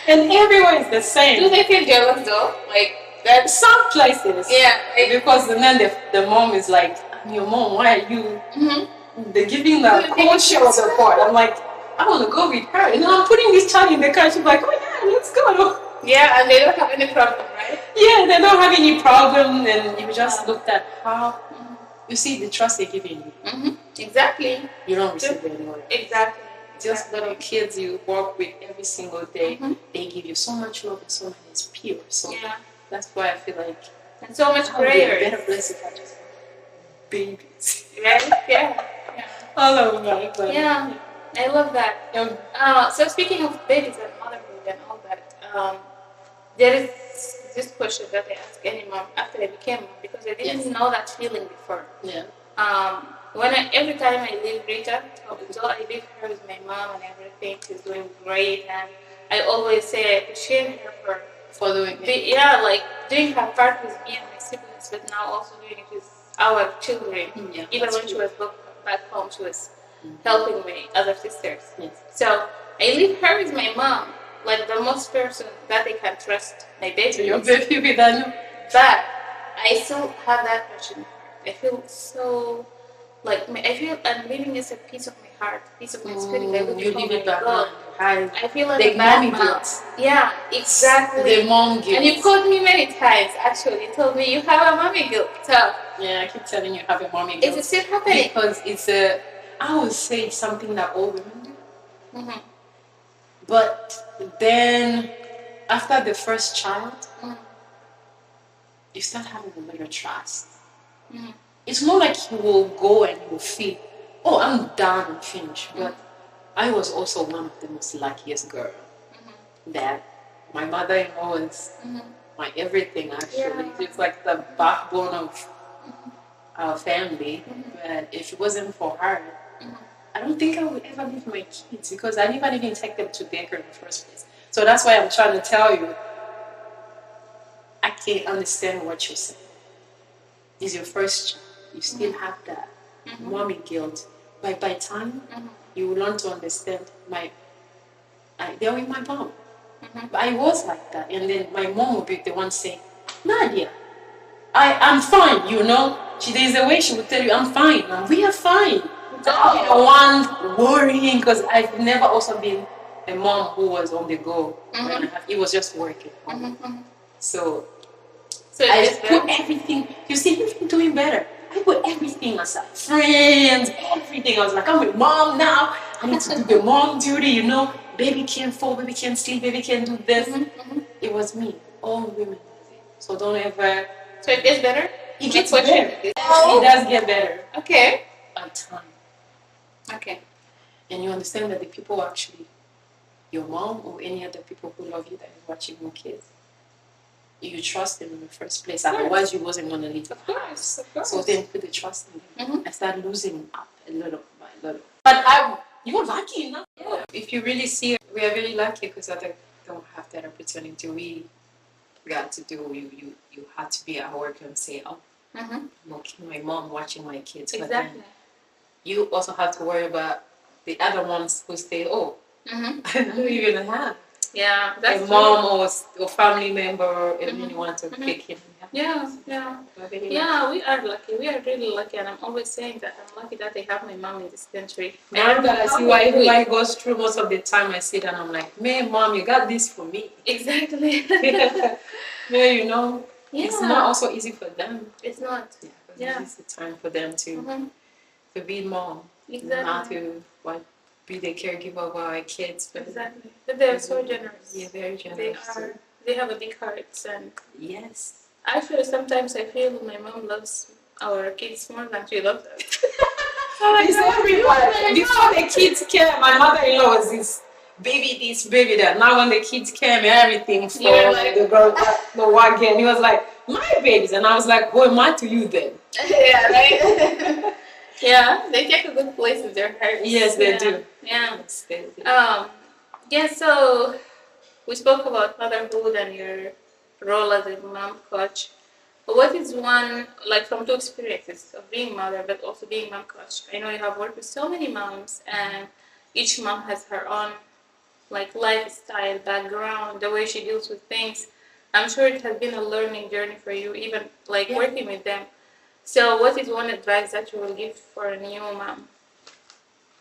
And everywhere is the same. Do they feel jealous though? Like that? Some places. Yeah. Because then the mom is like, I'm your mom, why are you? They're giving the cultural support. I'm like, I want to go with her. And then I'm putting this child in the car. She's like, oh yeah, let's go. Yeah, and they don't have any problem, right? Yeah, they don't have any problem. And you just looked at how, you see the trust they're giving you. Exactly. You don't receive it anymore. Exactly. Just little kids you work with every single day, they give you so much love and so much, it's pure. So that's why I feel like, and so much prayer. Better blessed if I just babies. Right? Yeah. I love that. Yeah, I love that. So speaking of babies and motherhood and all that, there is this question that I ask any mom after I became mom, because I didn't know that feeling before. Yeah. Every time I leave Rita, so I leave her with my mom and everything, she's doing great, and I always say I appreciate her for doing it. Like doing her part with me and my siblings, but now also doing it with our children. Even when she was back home, she was helping my other sisters. So I leave her with my mom, like the most person that I can trust my baby. Your baby with that. But I still have that passion. I feel so, like, I feel I'm leaving is a piece of my heart, piece of my spirit. You leave it back. I feel like the a bad mommy mom. guilt. Yeah, exactly. The mom guilt. And you called me many times, actually. You told me you have a mommy guilt. So yeah, I keep telling you have a mommy guilt. Is it still happening? Because I would say it's something that all women do. But then, after the first child, you start having a little trust. It's not like you will go and you will feel, oh, I'm done and finished. But I was also one of the most luckiest girl. That my mother-in-law is my everything, actually. It's like the backbone of our family. But if it wasn't for her, I don't think I would ever leave my kids, because I didn't even take them to daycare in the first place. So that's why I'm trying to tell you, I can't understand what you're saying. It's your first child. You still have that mommy guilt. But by time you will learn to understand, they're with my mom. But I was like that. And then my mom would be the one saying, Nadia, I'm fine, you know. There's a way she would tell you, I'm fine. And we are fine. I'll be the one worrying because I've never also been a mom who was on the go. It was just working. So I put everything, you see, you've been doing better. I put everything aside. Friends, everything. I was like, I'm with mom now. I need to do the mom duty, you know. Baby can't fall, baby can't sleep, baby can't do this. It was me. All women. So don't ever. So it gets better? It gets better. It does get better. Okay. At time. Okay. And you understand that the people actually, your mom or any other people who love you that is watching your kids, you trust them in the first place. Otherwise, you wasn't going to leave. Of course. So then put the trust in them. I started losing up a little by little. But you're lucky enough. Yeah. If you really see it, we are very lucky because others don't have that opportunity. We got to do, you had to be at work and say, oh, I'm okay, my mom watching my kids. Exactly. You also have to worry about the other ones who say, oh, I know you're going to have. Yeah, that's a mom or family member, and then you want to pick him. Yeah. We are lucky. We are really lucky, and I'm always saying that I'm lucky that I have my mom in this country. Now that I see why everybody goes through, most of the time I sit and I'm like, man, mom, you got this for me. Exactly. Yeah, you know, it's not also easy for them. It's not. Yeah. It's the time for them to be mom. Exactly. Not to be the caregiver of our kids. Exactly. But they're so generous. Yeah, very generous. They have a big hearts, and yes. Actually, sometimes I feel my mom loves our kids more than she loves us. It's everywhere. Before the kids came, my mother-in-law was this baby that. Now when the kids came, everything for the girl, the wagon. He was like, my babies, and I was like, who am I to you then? Yeah, right. Yeah, they take a good place in their hearts. Yes, they do. Yeah. Yes, they do. So we spoke about motherhood and your role as a mom coach. But what is one, like from two experiences of being mother, but also being mom coach? I know you have worked with so many moms, and each mom has her own like lifestyle, background, the way she deals with things. I'm sure it has been a learning journey for you, even like working with them. So what is one advice that you will give for a new mom?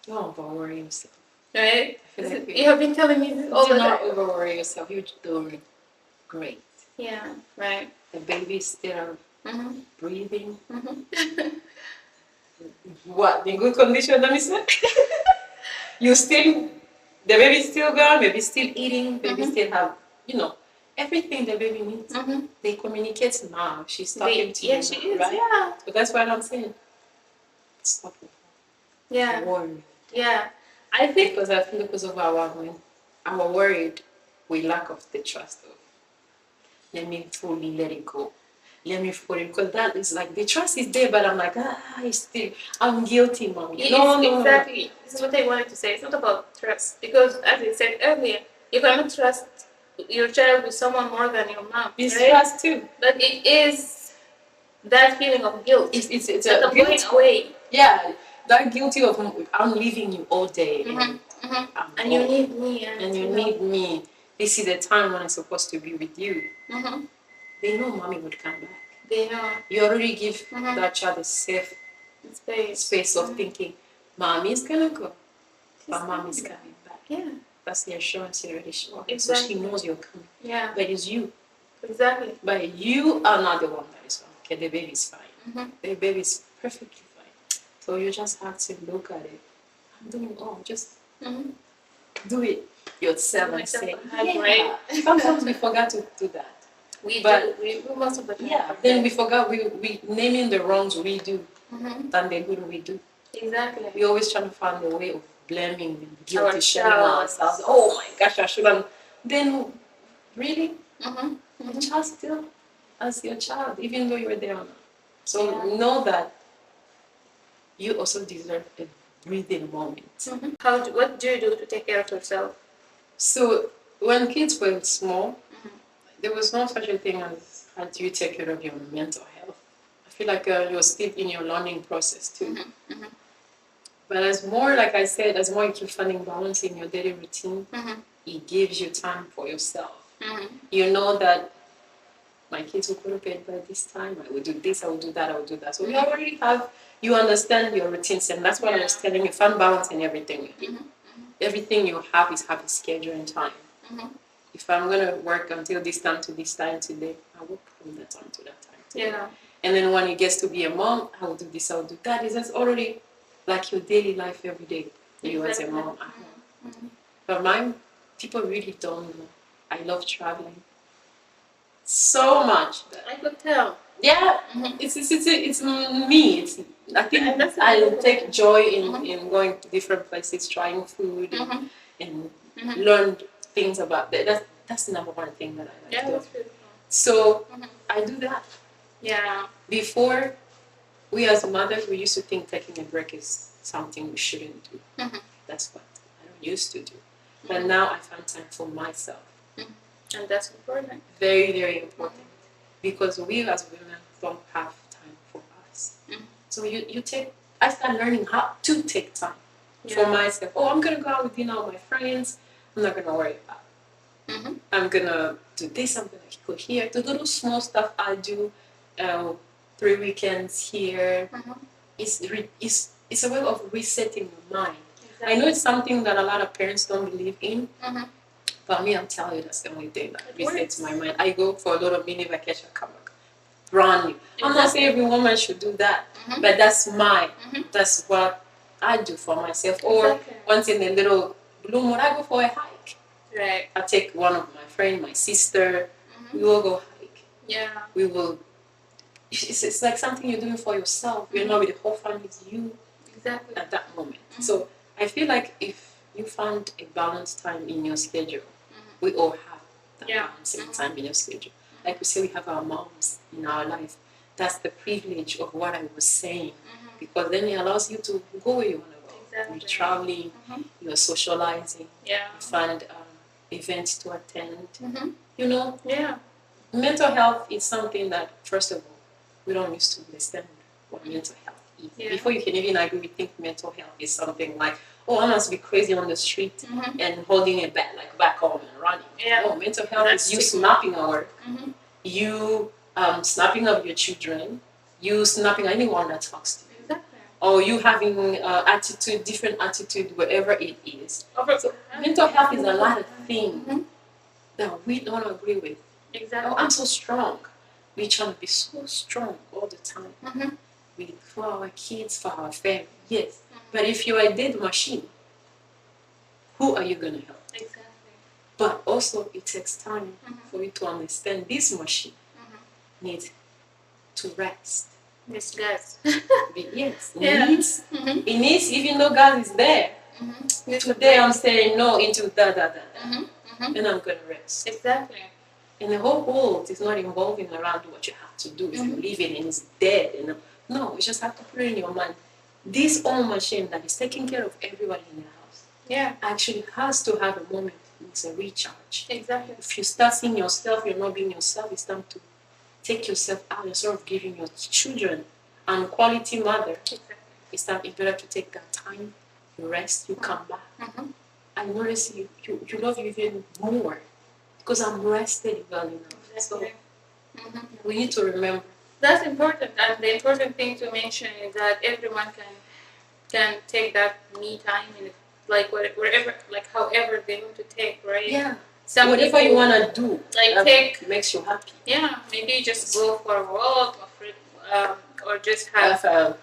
Don't overworry yourself. Right? You have been telling me this all the time. Do not overworry yourself. You're doing great. Yeah, right. The baby's still breathing. What? In good condition, let me say? The baby's still gone, baby still eating, baby still have, everything the baby needs. They communicate now. She's talking to you. Yeah, she is, right? yeah. So that's what I'm saying. Stop it. Yeah. Worry. Yeah. I think because of our worried, we lack of the trust of, let me fully let it go. Let me fully, because that is like, the trust is there, but I'm like, I'm guilty, mommy. No. Exactly. This is what I wanted to say. It's not about trust. Because as I said earlier, you cannot trust your child with someone more than your mom. It's right? trust too. But it is that feeling of guilt. It's that I'm going away. Yeah. That guilty of, I'm leaving you all day. And you need me. And you need me. This is the time when I'm supposed to be with you. They know mommy would come back. They know. You already give that child a safe space of thinking, mommy's gonna go, but mommy's coming back. Yeah. That's the assurance you already show. Exactly. So she knows you're coming. Yeah. But it's you. Exactly. But you are not the one that is wrong. Okay, the baby's fine. The baby's perfectly fine. So you just have to look at it. I'm doing all. Just do it yourself and say, right. Sometimes we forgot to do that. We most of the time. Yeah, then we forgot we naming the wrongs we do than the good we do. Exactly. We always trying to find a way of blaming and guilty shaming ourselves. Oh my gosh, I shouldn't. Then really, the child still as your child, even though you were there or not. So know that you also deserve a breathing moment. What do you do to take care of yourself? So when kids were small, there was no such a thing as how do you take care of your mental health. I feel like you're still in your learning process too. But as more, like I said, as more you keep finding balance in your daily routine, it gives you time for yourself. Mm-hmm. You know that my kids will go to bed by this time. I will do this, I will do that, I will do that. So you already have, you understand your routines, and that's what I was telling you. Find balance in everything you do. Everything you have is have a schedule and time. If I'm gonna work until this time to this time today, I work from that time to that time today. Yeah. And then when it gets to be a mom, I will do this, I will do that. It's just already like your daily life every day. You as a mom at home. But mine, people really don't know. I love traveling so much. I could tell. Yeah, it's me. I think I take joy in going to different places, trying food, and learn things about that. That's the number one thing that I like to do. That's beautiful. So I do that. Yeah. Before, we as mothers, we used to think taking a break is something we shouldn't do. That's what I don't used to do. But now I find time for myself. And that's important. Very, very important. Because we as women don't have time for us. So you take, I start learning how to take time for myself. Oh, I'm going to go out with dinner with my friends. I'm not going to worry about it. I'm going to do this, I'm going to go here. The little small stuff I do, 3 weekends here, it's a way of resetting your mind. Exactly. I know it's something that a lot of parents don't believe in. But me, I'll tell you, that's the only thing that resets my mind. I go for a little mini vacation, come back, brand new. I'm not saying every woman should do that, but that's that's what I do for myself. Or once in a little blue moon, I go for a hike. Right. I take one of my friends, my sister, we will go hike. Yeah. We will, it's like something you're doing for yourself. You're not with the whole family, it's you at that moment. So I feel like if you find a balanced time in your schedule, we all have that balancing time in your schedule. Like we say, we have our moms in our life. That's the privilege of what I was saying. Because then it allows you to go where you want to go. Exactly. You're traveling, you're socializing, you find events to attend. You know? Yeah. Mental health is something that, first of all, we don't used to understand what mental health is. Yeah. Before you can even agree, we think mental health is something like, oh, I must be crazy on the street and holding a bag, like back home and running. Yeah. No, mental health is you snapping at work, you snapping of your children, you snapping at anyone that talks to you. Exactly. Or you having different attitude, wherever it is. So mental health is a lot of things that we don't agree with. Exactly. Oh, I'm so strong. We're trying to be so strong all the time. For our kids, for our family, yes. But if you're a dead machine, who are you going to help? Exactly. But also, it takes time for you to understand this machine needs to rest. This gas. Yes, it needs, even though God is there. Today I'm saying no into that. And I'm going to rest. Exactly. And the whole world is not evolving around what you have to do. If you're living and it's dead. No, you just have to put it in your mind. This own machine that is taking care of everybody in the house actually has to have a moment. It's a recharge. Exactly. If you start seeing yourself, you're not being yourself, it's time to take yourself out and sort of giving your children and quality mother. Exactly. It's better to take that time, you rest, you come back. I notice you love you even more because I'm rested well enough. Exactly. So we need to remember. That's important, and the important thing to mention is that everyone can take that me time in like wherever, like however they want to take, right? Yeah. Some whatever people, you wanna do, like take makes you happy. Yeah, maybe just go for a walk, or just have have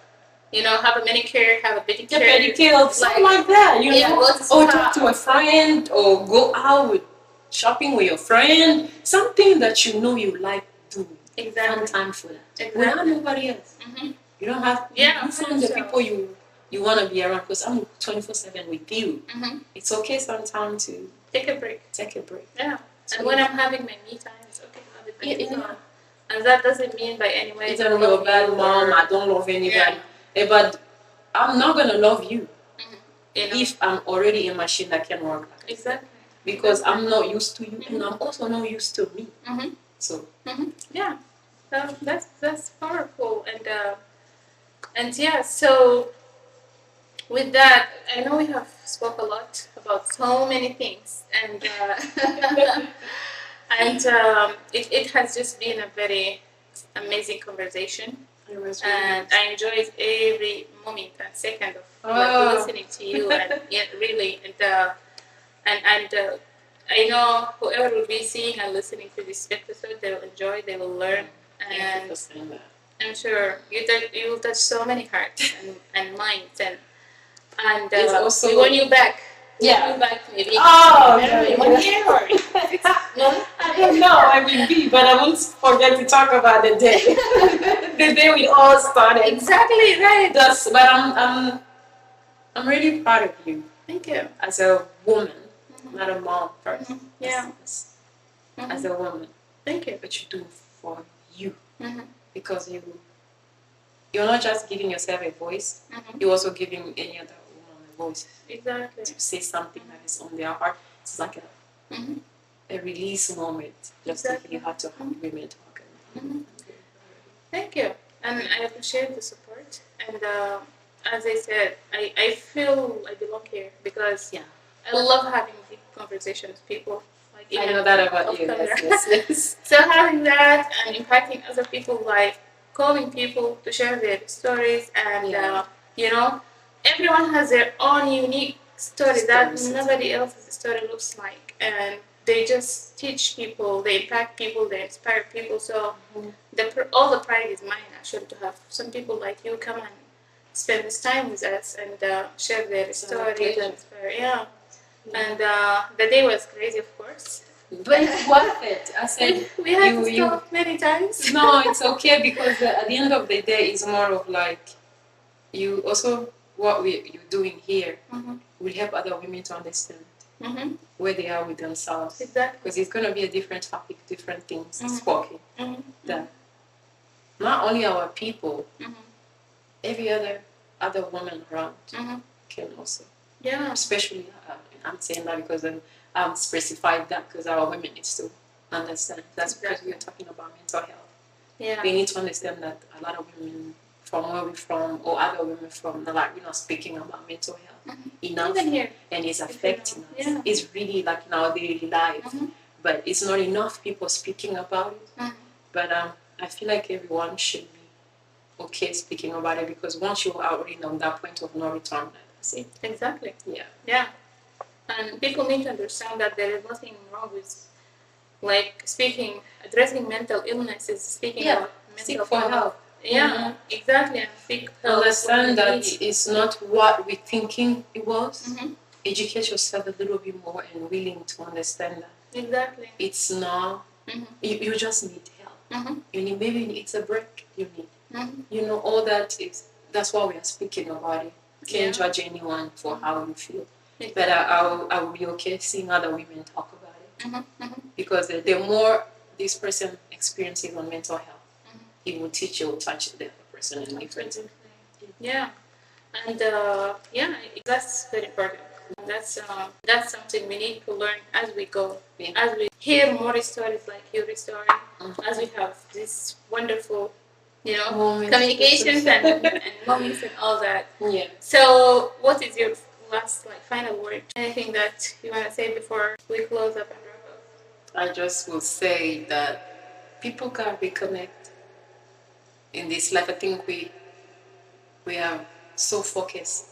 a manicure, have a pedicure, something like that. You know, or talk to a friend, or go out shopping with your friend. Something that you know you like doing. Exactly. Find time for that. Exactly. Without nobody else. You don't have. You find the people you want to be around, because I'm 24/7 with you. It's okay sometimes to take a break. Yeah. So and when I'm having my me time, it's okay to have it my me time. And that doesn't mean by any way. It's a real bad mom. I don't love anybody. But I'm not gonna love you if I'm already a machine that can work like exactly. Because I'm not used to you, and I'm also not used to me. So yeah, that's powerful, and yeah. So with that, I know we have spoke a lot about so many things, and it has just been a very amazing conversation. It was really And nice. I enjoyed every moment and second of Oh. listening to you, and really, and I know whoever will be seeing and listening to this episode, they will enjoy, they will learn, Thank you and for saying that. I'm sure you will touch so many hearts and minds, and It's also- we want you back. We Yeah. want you back maybe. Oh, Yeah, no, 1 year or no? I don't know. I will be, but I won't forget to talk about the day, the day we all started. Exactly right. But I'm really proud of you Thank you. as a woman, not a mom first. Yeah. As a woman, Thank you. what you do for you, Mhm. because you're not just giving yourself a voice, you're also giving any other woman a voice Exactly. to say something that is on their heart. It's like a release moment, just Exactly. to hear how to have women talk. Thank you. And I appreciate the support. And as I said, I feel I belong here because Yeah. I love having deep conversations with people. Like I even know that about off you. camera. Yes. So having that and impacting other people's life, calling people to share their stories, and everyone has their own unique story that Stories. nobody else's story looks like, and they just teach people, they impact people, they inspire people. So all the pride is mine actually to have some people like you come and spend this time with us and share their stories and inspire. Yeah. And the day was crazy, of course. But it's worth it. I said, We had to you- stop many times. no, it's okay, because at the end of the day, it's more of like, you also, what you're doing here will help other women to understand where they are with themselves. Exactly. Because it's going to be a different topic, different things spoken. That not only our people, every other woman around can also. Yeah. Especially, I'm saying that because I'm specified that because our women need to understand. That's because we are talking about mental health. Yeah. They need to understand that a lot of women from where we're from, or other women from, like, we're not speaking about mental health enough, Even here. and it's affecting us. Yeah. It's really like in our daily life, but it's not enough people speaking about it. But I feel like everyone should be okay speaking about it, because once you're already on that point of no return, that's it. Exactly. Yeah. Yeah. And people need to understand that there is nothing wrong with, like, addressing mental illnesses, speaking about Seek mental for health. help. Yeah, exactly. And seek help. Understand that it's not what we're thinking it was. Educate yourself a little bit more and willing to understand that. Exactly. It's not, you just need help. You need, maybe it's a break you need. All that is, that's why we are speaking about it. Can't judge anyone for how you feel. Exactly. But I will be okay seeing other women talk about it. Because the more this person experiences on mental health, it will teach you, touch the other person in different. Yeah. And that's very important. That's something we need to learn as we go. Yeah. As we hear more stories like your story, as we have this wonderful, Moments. communications and moments and all that. Yeah. So, what is your last, final word? Anything that you want to say before we close up and wrap up? I just will say that people can reconnect in this life. I think we are so focused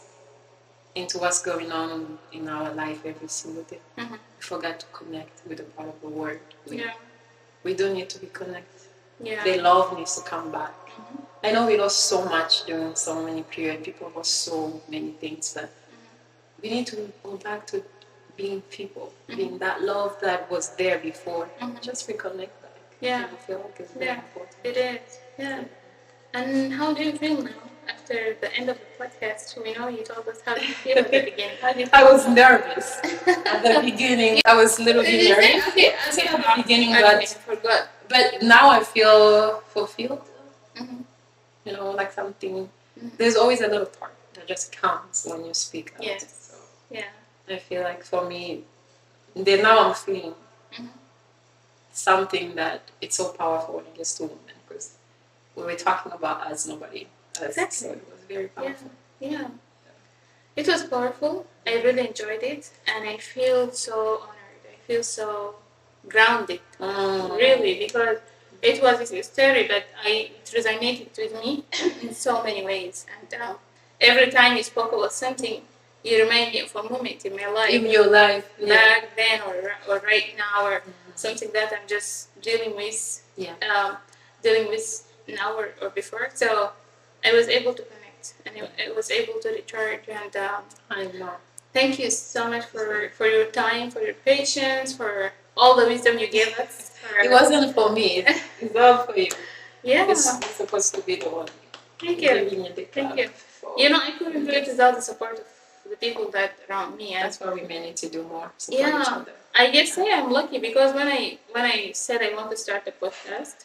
into what's going on in our life every single day. We forgot to connect with the part of the world. We don't need to be connected. Yeah. The love needs to come back. I know we lost so much during so many periods. People lost so many things, but we need to go back to being people, being that love that was there before. Just reconnect back. Yeah. I feel like it's very important. It is. Yeah. And how do you feel now after the end of the podcast? We know you told us how you feel at the beginning. How do you feel? I was nervous at the beginning. I was a little bit nervous. Okay. I said at the beginning, I forgot. but now I feel fulfilled. Like something. There's always a little part that just counts when you speak out. Yes. So Yeah. I feel like for me, now I'm feeling something that it's so powerful when it gets to women, because we were talking about us, nobody else. Exactly. So it was very powerful. Yeah. It was powerful. I really enjoyed it, and I feel so honored. I feel so grounded, really, because it was a story, but it resonated with me in so many ways. And every time you spoke about something, you remind me of a moment in my life, In your life, back then or right now, or something that I'm just dealing with, dealing with now or before. So I was able to connect, and I was able to recharge. And I know. thank you so much for your time, for your patience, for all the wisdom you gave us. It wasn't for me. It's all for you. Yeah. It's supposed to be the one. Thank you. Thank you. You know, I couldn't do it without the support of the people that around me. And that's why we may need to do more. Support each other. I guess I'm lucky because when I said I want to start a podcast,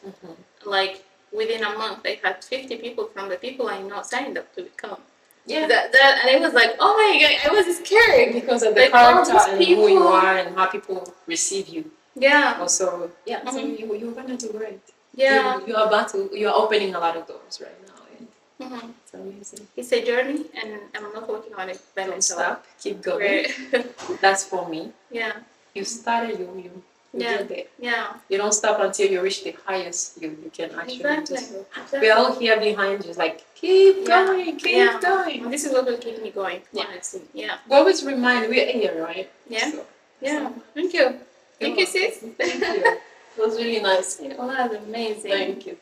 like within a month, I had 50 people from the people I know signed up to become. Yeah. And I was like, oh my god, I was scared because of the character and who you are and how people receive you. Yeah. Also, so you're gonna do great. Yeah. You're opening a lot of doors right now. It's amazing. It's a journey, and I'm not working on it. Don't stop. Keep going. That's for me. Yeah. You started. You did it. Yeah. You don't stop until you reach the highest you can actually do. Exactly. We're all here behind you, like keep going, keep going. And this is what will keep me going. Honestly. Yeah. We always remind we're here, right? Yeah. Thank you. Thank you, sis. Thank you. It was really nice. It was amazing. Thank you.